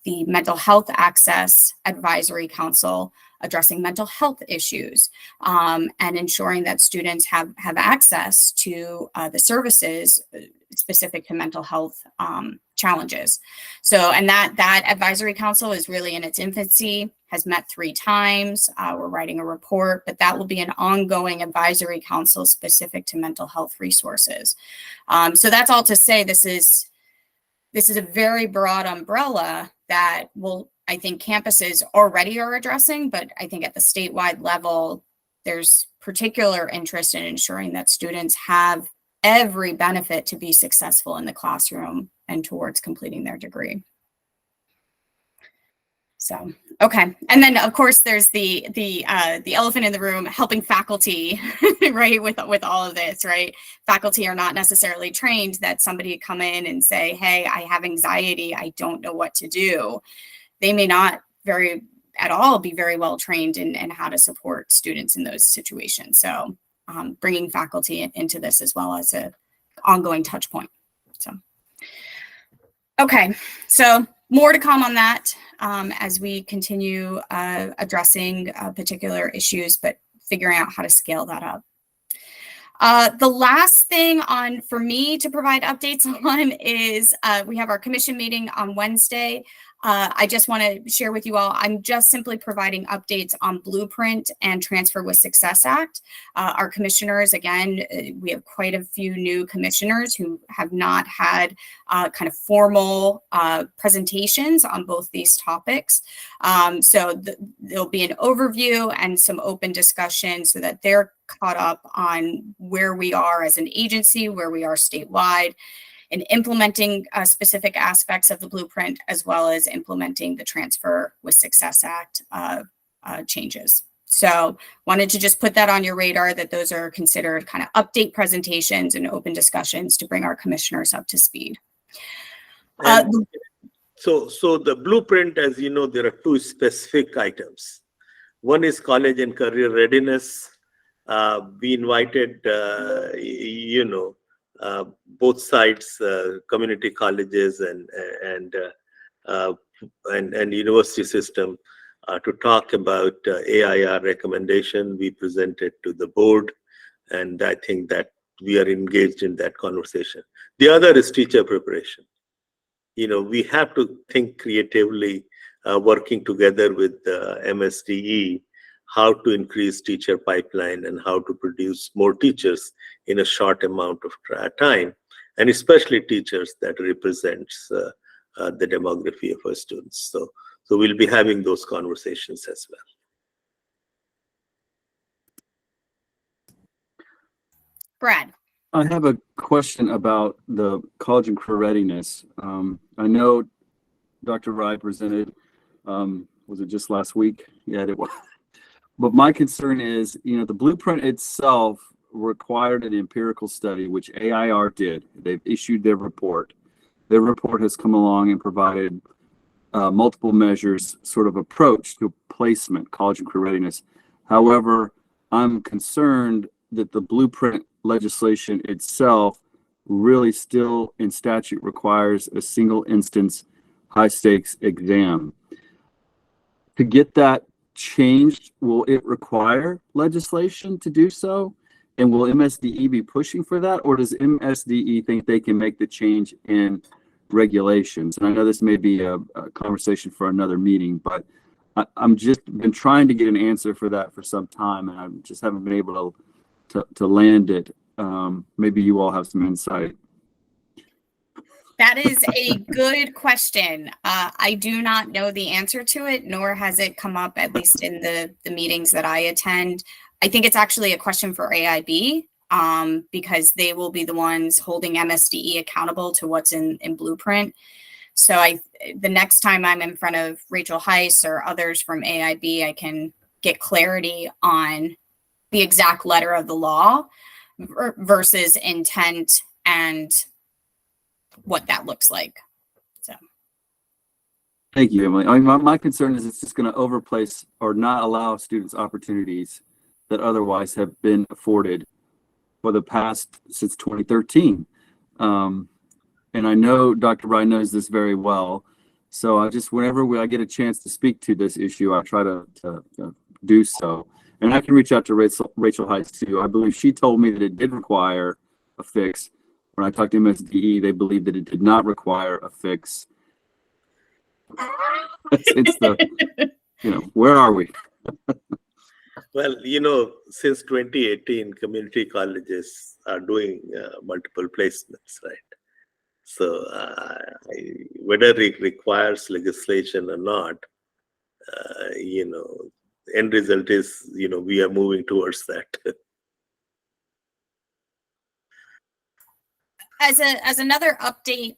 Mental Health Access Advisory Council addressing mental health issues and ensuring that students have access to the services specific to mental health challenges. So, and that advisory council is really in its infancy, has met 3 times. We're writing a report, but that will be an ongoing advisory council specific to mental health resources. So that's all to say, this is a very broad umbrella that I think campuses already are addressing, but I think at the statewide level, there's particular interest in ensuring that students have every benefit to be successful in the classroom and towards completing their degree. So, okay. And then of course there's the elephant in the room, helping faculty, right? With all of this, right? Faculty are not necessarily trained that somebody come in and say, hey, I have anxiety, I don't know what to do. They may not at all be very well trained in how to support students in those situations. So bringing faculty into this as well as an ongoing touch point. So, okay, so more to come on that as we continue addressing particular issues, but figuring out how to scale that up. The last thing for me to provide updates on is we have our commission meeting on Wednesday. I just want to share with you all, I'm just simply providing updates on Blueprint and Transfer with Success Act. Our commissioners, again, we have quite a few new commissioners who have not had kind of formal presentations on both these topics. So there'll be an overview and some open discussion so that they're caught up on where we are as an agency, where we are statewide, in implementing specific aspects of the blueprint, as well as implementing the Transfer with Success Act changes. So wanted to just put that on your radar, that those are considered kind of update presentations and open discussions to bring our commissioners up to speed. So the blueprint, as you know, there are 2 specific items. One is college and career readiness. We invited, both sides, community colleges and university system to talk about AIR recommendation. We presented to the board, and I think that we are engaged in that conversation. The other is teacher preparation. We have to think creatively, working together with MSDE, how to increase teacher pipeline and how to produce more teachers in a short amount of time, and especially teachers that represents the demography of our students. So we'll be having those conversations as well. Brad. I have a question about the college and career readiness. I know Dr. Rai presented, was it just last week? Yeah, it was. But my concern is, the blueprint itself required an empirical study, which AIR did. They've issued their report. Their report has come along and provided multiple measures sort of approach to placement, college and career readiness. However, I'm concerned that the blueprint legislation itself really still in statute requires a single instance high stakes exam. To get that changed, will it require legislation to do so? And will MSDE be pushing for that? Or does MSDE think they can make the change in regulations? And I know this may be a conversation for another meeting, but I'm just been trying to get an answer for that for some time, and I just haven't been able to land it. Maybe you all have some insight. That is a good question. I do not know the answer to it, nor has it come up, at least in the meetings that I attend. I think it's actually a question for AIB, because they will be the ones holding MSDE accountable to what's in Blueprint. So the next time I'm in front of Rachel Heiss or others from AIB, I can get clarity on the exact letter of the law versus intent and what that looks like. So thank you, Emily. I mean, my concern is it's just going to overplace or not allow students opportunities that otherwise have been afforded for the past since 2013. And I know Dr. Rai knows this very well. So I just, whenever I get a chance to speak to this issue, I try to do so. And I can reach out to Rachel Heiss too. I believe she told me that it did require a fix When I talked to MSDE, they believed that it did not require a fix. It's the, where are we? Well, since 2018, community colleges are doing multiple placements, right? So whether it requires legislation or not, end result is, we are moving towards that. As another update,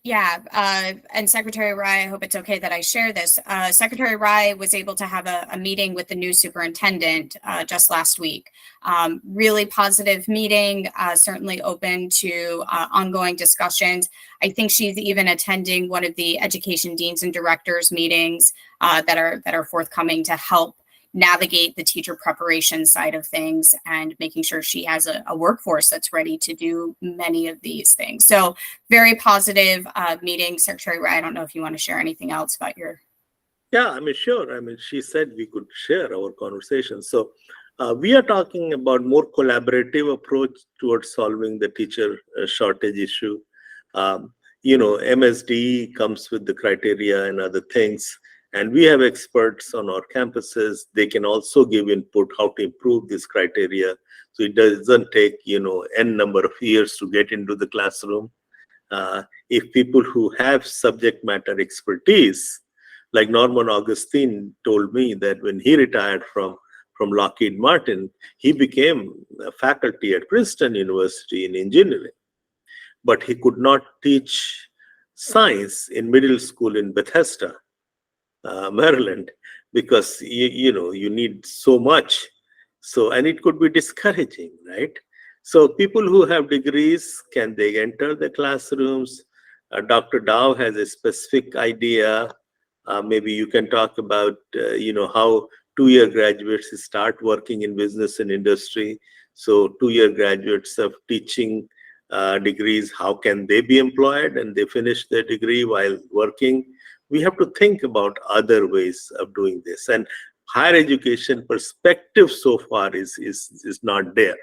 and Secretary Rai, I hope it's okay that I share this. Secretary Rai was able to have a meeting with the new superintendent just last week. Really positive meeting, certainly open to ongoing discussions. I think she's even attending one of the education deans and directors meetings that are forthcoming to help navigate the teacher preparation side of things and making sure she has a workforce that's ready to do many of these things. So very positive meeting. Secretary Rai, I don't know if you want to share anything else about your... Yeah, sure. She said we could share our conversation. So we are talking about more collaborative approach towards solving the teacher shortage issue. MSDE comes with the criteria and other things. And we have experts on our campuses. They can also give input how to improve this criteria. So it doesn't take, n number of years to get into the classroom. If people who have subject matter expertise, like Norman Augustine told me that when he retired from Lockheed Martin, he became a faculty at Princeton University in engineering. But he could not teach science in middle school in Bethesda, Maryland, because you need so much. So, and it could be discouraging, right? So people who have degrees, can they enter the classrooms? Dr. Dow has a specific idea. Maybe you can talk about, how two-year graduates start working in business and industry. So two-year graduates of teaching degrees, how can they be employed and they finish their degree while working? We have to think about other ways of doing this. And higher education perspective so far is not there.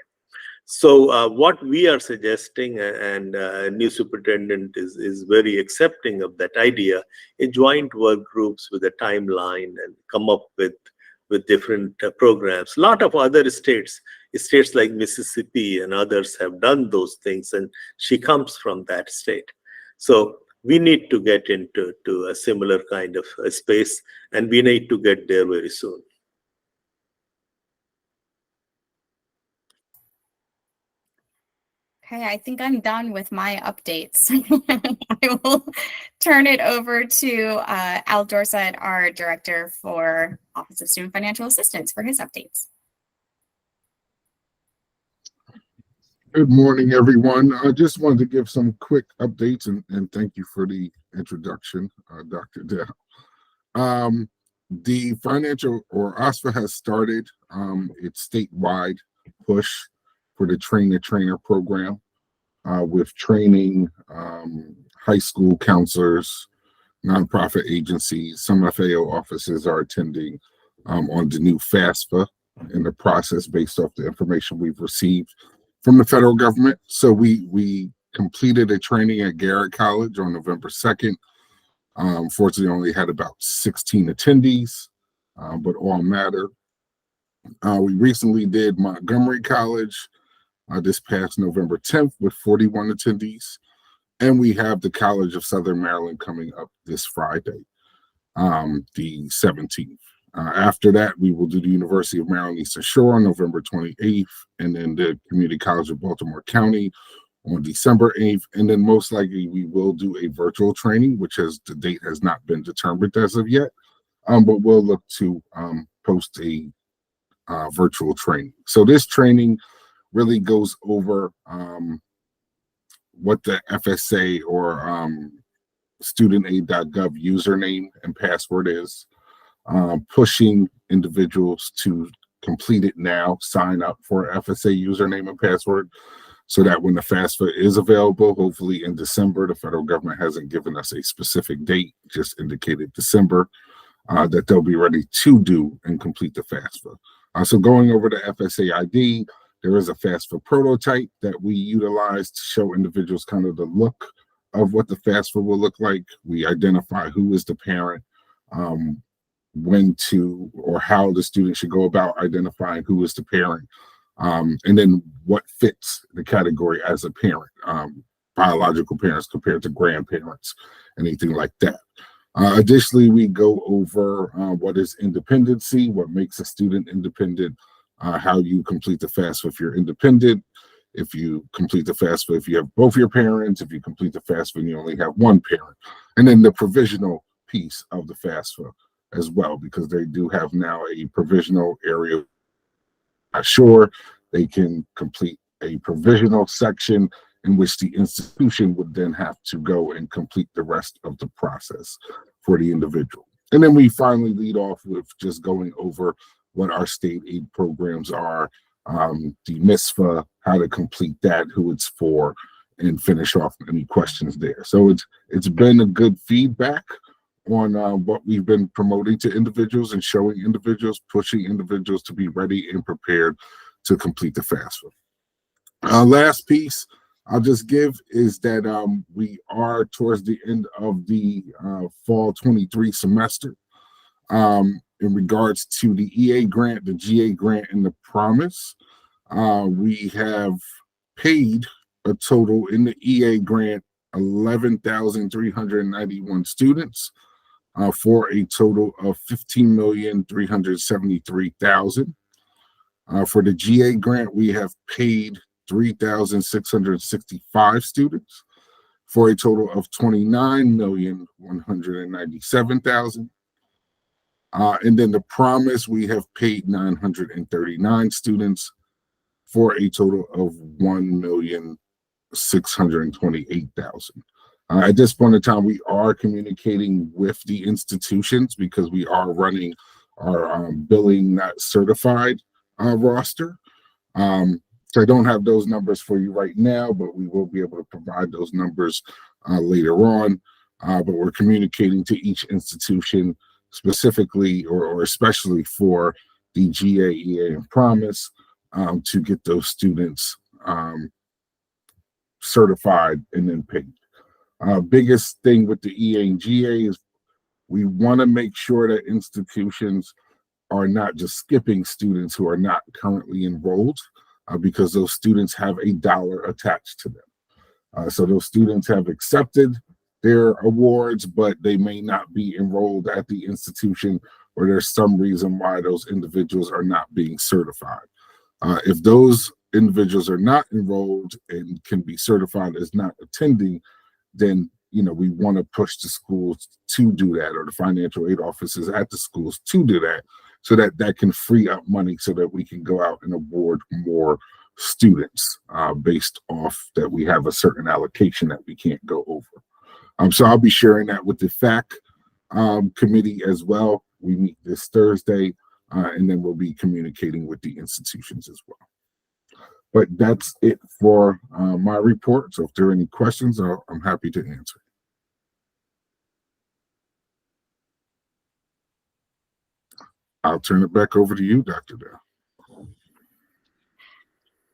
So what we are suggesting, and new superintendent is very accepting of that idea, a joint work groups with a timeline and come up with different programs. A lot of other states like Mississippi and others have done those things, and she comes from that state. So we need to get into a similar kind of a space, and we need to get there very soon. Okay, I think I'm done with my updates. I will turn it over to Al Dorset, our Director for Office of Student Financial Assistance, for his updates. Good morning, everyone. I just wanted to give some quick updates and thank you for the introduction, Dr. Dow. The financial, or OSFA, has started its statewide push for the train-the-trainer program with training high school counselors, nonprofit agencies. Some FAO offices are attending on the new FAFSA in the process based off the information we've received from the federal government. So we completed a training at Garrett College on November 2nd. Fortunately, only had about 16 attendees, but all matter. We recently did Montgomery College this past November 10th with 41 attendees. And we have the College of Southern Maryland coming up this Friday, the 17th. After that, we will do the University of Maryland Eastern Shore on November 28th, and then the Community College of Baltimore County on December 8th. And then most likely we will do a virtual training, which the date has not been determined as of yet, but we'll look to post a virtual training. So this training really goes over what the FSA or studentaid.gov username and password is, pushing individuals to complete it now, sign up for FSA username and password, so that when the FAFSA is available, hopefully in December, the federal government hasn't given us a specific date, just indicated December, that they'll be ready to do and complete the FAFSA. So going over the FSA ID, There is a FAFSA prototype that we utilize to show individuals kind of the look of what the FAFSA will look like. We identify who is the parent, when to or how the student should go about identifying who is the parent, and then what fits the category as a parent, biological parents compared to grandparents, anything like that. Additionally, we go over what is independency, what makes a student independent, how you complete the FAFSA if you're independent, if you complete the FAFSA if you have both your parents, if you complete the FAFSA and you only have one parent, and then the provisional piece of the FAFSA as well, because they do have now a provisional area. Not sure, they can complete a provisional section in which the institution would then have to go and complete the rest of the process for the individual. And then we finally lead off with just going over what our state aid programs are, the MISFA, how to complete that, who it's for, and finish off any questions there. So it's been a good feedback on what we've been promoting to individuals and showing individuals, pushing individuals to be ready and prepared to complete the FAFSA. Last piece I'll just give is that we are towards the end of the fall 23 semester. In regards to the EA grant, the GA grant, and the promise, we have paid a total in the EA grant 11,391 students for a total of 15,373,000. For the GA grant, we have paid 3,665 students for a total of 29,197,000. And then the promise, we have paid 939 students for a total of 1,628,000. At this point in time, we are communicating with the institutions because we are running our billing not certified roster. So I don't have those numbers for you right now, but we will be able to provide those numbers later on. But we're communicating to each institution specifically or especially for the GA, EA, and Promise to get those students certified and then paid. Biggest thing with the EA and GA is we want to make sure that institutions are not just skipping students who are not currently enrolled because those students have a dollar attached to them. So those students have accepted their awards, but they may not be enrolled at the institution, or there's some reason why those individuals are not being certified. If those individuals are not enrolled and can be certified as not attending, then we want to push the schools to do that, or the financial aid offices at the schools to do that, so that that can free up money so that we can go out and award more students based off that we have a certain allocation that we can't go over. So I'll be sharing that with the FAC committee as well. We meet this Thursday, and then we'll be communicating with the institutions as well. But that's it for my report. So if there are any questions, I'm happy to answer. I'll turn it back over to you, Dr. Dale.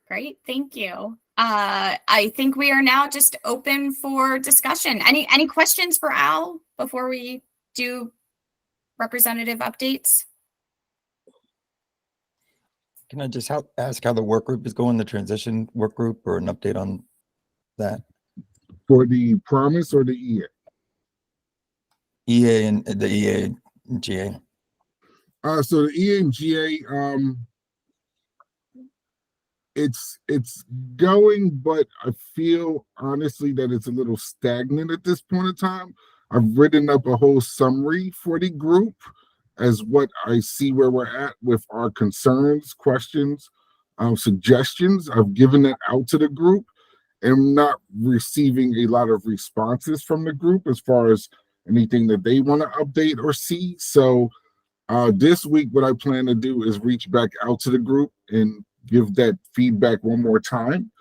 Great, thank you. I think we are now just open for discussion. Any questions for Al before we do representative updates? Can I just ask how the work group is going, the transition work group, or an update on that? For the Promise or the EA? EA and the EA and GA. So the EA and GA, it's going, but I feel honestly that it's a little stagnant at this point in time. I've written up a whole summary for the group as what I see where we're at with our concerns, questions, suggestions. I've given that out to the group and I'm not receiving a lot of responses from the group as far as anything that they want to update or see. So this week, what I plan to do is reach back out to the group and give that feedback one more time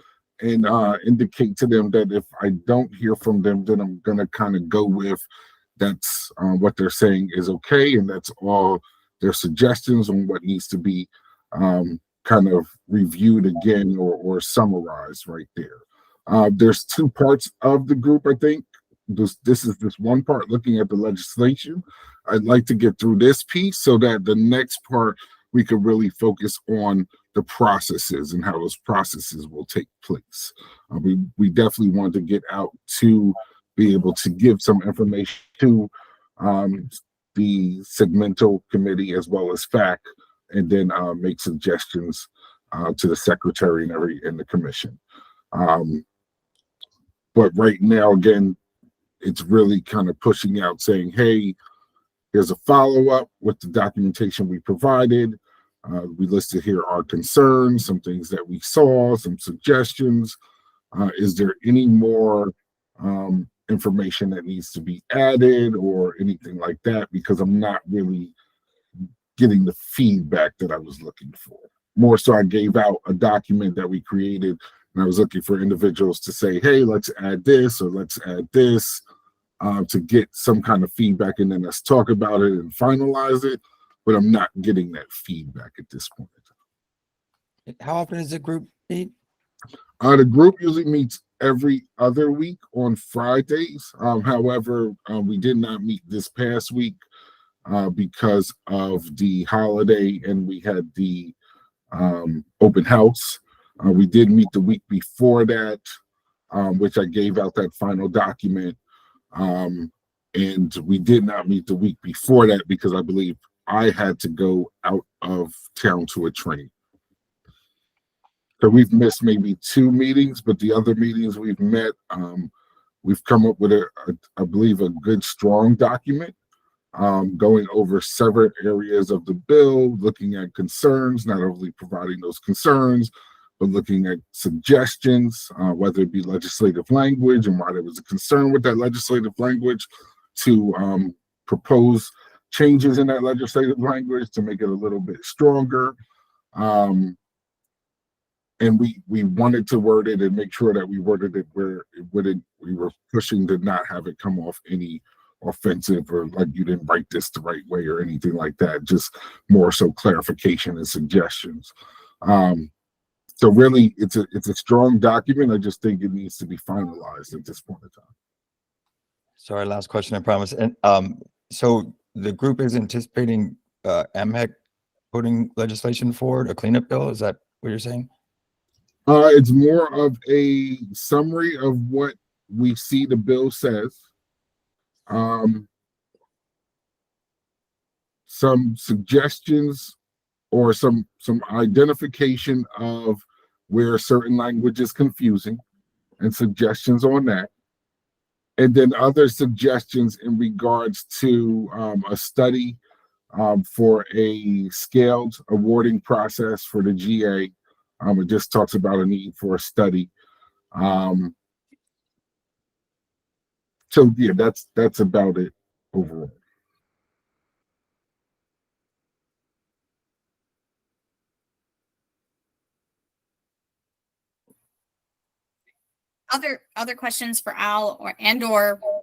and indicate to them that if I don't hear from them, then I'm going to kind of go with that's what they're saying is okay, and that's all their suggestions on what needs to be kind of reviewed again or summarized right there. There's two parts of the group, I think. This is this one part looking at the legislation. I'd like to get through this piece so that the next part we could really focus on the processes and how those processes will take place. We definitely want to get out to be able to give some information to the segmental committee as well as FAC, and then make suggestions to the secretary and the commission. But right now, again, it's really kind of pushing out saying, hey, here's a follow-up with the documentation we provided. We listed here our concerns, some things that we saw, some suggestions. Is there any more information that needs to be added or anything like that? Because I'm not really getting the feedback that I was looking for. More so, I gave out a document that we created, and I was looking for individuals to say, hey, let's add this or let's add this, to get some kind of feedback, and then let's talk about it and finalize it. But I'm not getting that feedback at this point. How often does the group meet? The group usually meets every other week on Fridays. However, we did not meet this past week because of the holiday, and we had the open house. We did meet the week before that, which I gave out that final document. And we did not meet the week before that because I believe I had to go out of town to a training. So we've missed maybe 2 meetings, but the other meetings we've met, we've come up with I believe, a good, strong document, going over several areas of the bill, looking at concerns, not only providing those concerns, but looking at suggestions, whether it be legislative language and why there was a concern with that legislative language, to propose changes in that legislative language to make it a little bit stronger. And we wanted to word it and make sure that we worded it where we were pushing to not have it come off any offensive or like you didn't write this the right way or anything like that, just more so clarification and suggestions. So really, it's a strong document. I just think it needs to be finalized at this point in time. Sorry, last question, I promise. And so the group is anticipating MHEC putting legislation forward, a cleanup bill. Is that what you're saying? It's more of a summary of what we see the bill says. Some suggestions or some identification of where certain language is confusing and suggestions on that. And then other suggestions in regards to a study for a scaled awarding process for the GA. It just talks about a need for a study. So yeah, that's about it overall. Other questions for Al or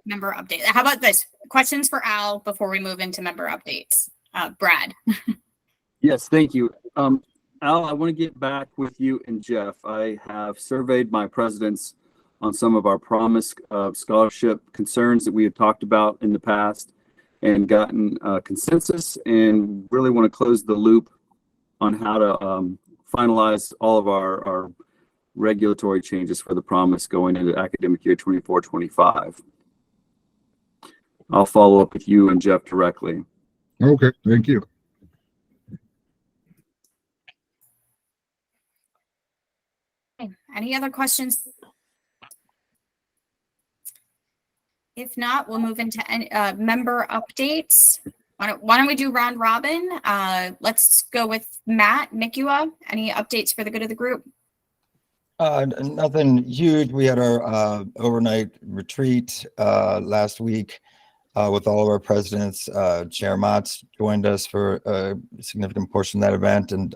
member update? How about this? Questions for Al before we move into member updates. Brad. Yes, thank you. Al, I want to get back with you and Jeff. I have surveyed my presidents on some of our promise scholarship concerns that we have talked about in the past and gotten consensus, and really want to close the loop on how to finalize all of our regulatory changes for the promise going into academic year 24-25. I'll follow up with you and Jeff directly. Okay, thank you. Any other questions? If not, we'll move into member updates. Why don't we do round robin? Let's go with Matt Mikua. Any updates for the good of the group? Nothing huge. We had our overnight retreat last week with all of our presidents. Chair Motz joined us for a significant portion of that event, and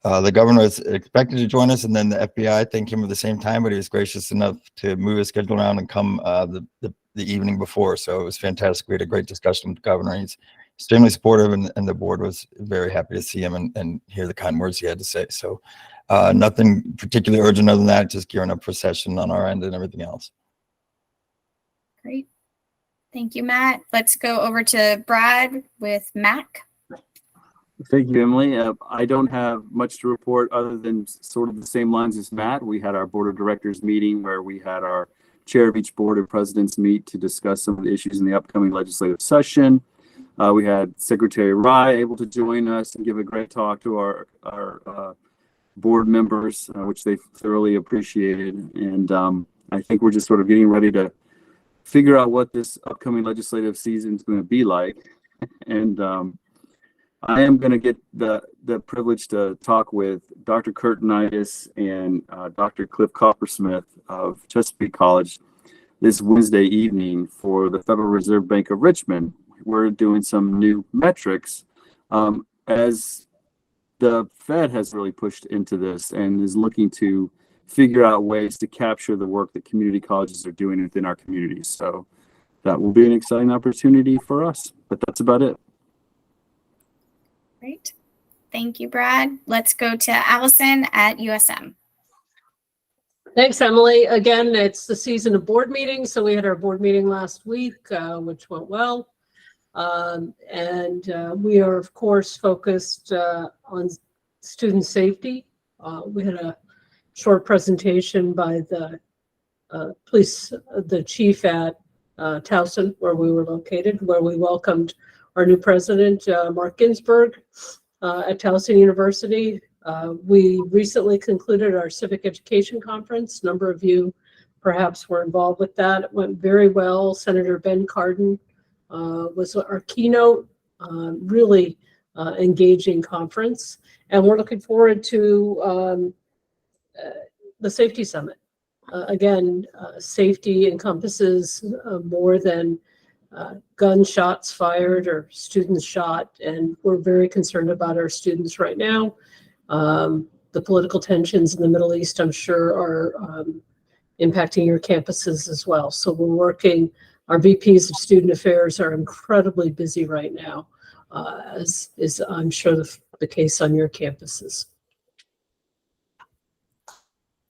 the governor was expected to join us, and then the FBI thing came at the same time, but he was gracious enough to move his schedule around and come the evening before. So it was fantastic. We had a great discussion with the governor. He's extremely supportive, and the board was very happy to see him and hear the kind words he had to say. So nothing particularly urgent other than that, just gearing up for session on our end and everything else. Great. Thank you, Matt. Let's go over to Brad with MAC. Thank you, Emily. I don't have much to report other than sort of the same lines as Matt. We had our board of directors meeting where we had our chair of each board and presidents meet to discuss some of the issues in the upcoming legislative session. We had Secretary Rye able to join us and give a great talk to our board members, which they thoroughly appreciated. And I think we're just sort of getting ready to figure out what this upcoming legislative season is going to be like. And I am going to get the privilege to talk with Dr. Curtinitis and Dr. Cliff Coppersmith of Chesapeake College this Wednesday evening for the Federal Reserve Bank of Richmond. We're doing some new metrics as the Fed has really pushed into this and is looking to figure out ways to capture the work that community colleges are doing within our communities. So that will be an exciting opportunity for us, but that's about it. Great. Thank you, Brad. Let's go to Allison at USM. Thanks, Emily. Again, it's the season of board meetings. So we had our board meeting last week, which went well. We are, of course, focused on student safety. We had a short presentation by the police, the chief at Towson, where we were located, where we welcomed our new president, Mark Ginsburg, at Towson University. We recently concluded our civic education conference. A number of you perhaps were involved with that. It went very well. Senator Ben Cardin was our keynote, really engaging conference. And we're looking forward to the Safety Summit. Again, safety encompasses more than gunshots fired or students shot, and we're very concerned about our students right now. The political tensions in the Middle East, I'm sure, are impacting your campuses as well. So we're working, our VPs of student affairs are incredibly busy right now, as is, I'm sure, the case on your campuses.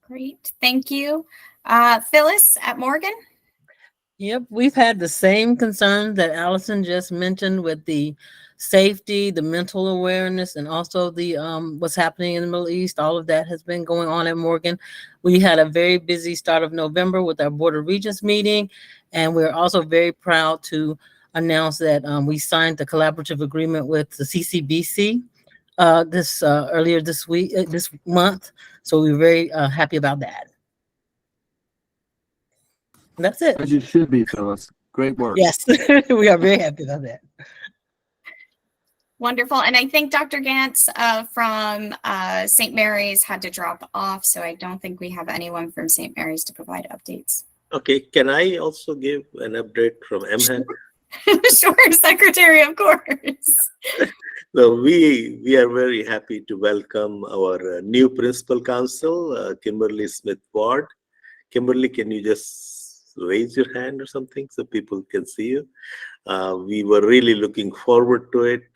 Great, thank you. Phyllis at Morgan. Yep, we've had the same concerns that Allison just mentioned with the safety, the mental awareness, and also the what's happening in the Middle East. All of that has been going on at Morgan. We had a very busy start of November with our Board of Regents meeting, and we're also very proud to announce that we signed the collaborative agreement with the CCBC earlier this week, this month. So we're very happy about that. That's it. As you should be, Phyllis. Great work. Yes, we are very happy about that. Wonderful. And I think Dr. Gantz from St. Mary's had to drop off, so I don't think we have anyone from St. Mary's to provide updates. Okay, can I also give an update from MHEC? Sure, Secretary, of course. So we are very happy to welcome our new principal counsel, Kimberly Smith Ward. Kimberly, can you just raise your hand or something so people can see you? We were really looking forward to it.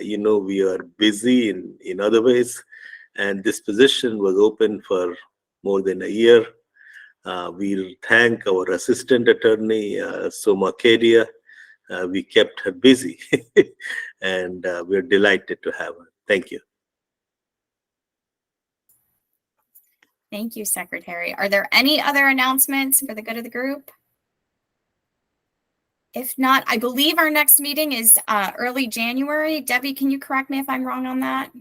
We are busy in other ways, and this position was open for more than a year. We thank our assistant attorney, Soma Kedia. We kept her busy, and we're delighted to have her. Thank you. Thank you, Secretary. Are there any other announcements for the good of the group? If not, I believe our next meeting is early January. Debbie, can you correct me if I'm wrong on that?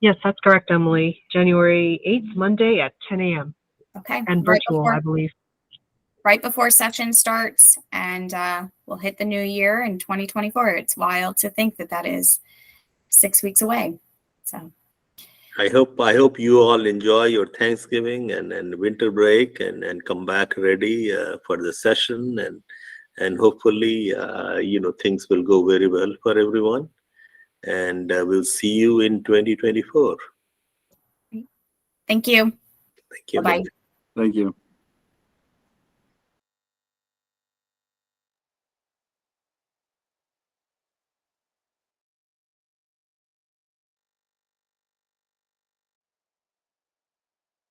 Yes, that's correct, Emily. January 8th, Monday at 10 a.m. Okay. And virtual, I believe. Right before session starts, and we'll hit the new year in 2024. It's wild to think that that is 6 weeks away. So I hope you all enjoy your Thanksgiving and winter break and come back ready for the session, and hopefully things will go very well for everyone, and we'll see you in 2024. Thank you. Thank you. Bye-bye. Thank you.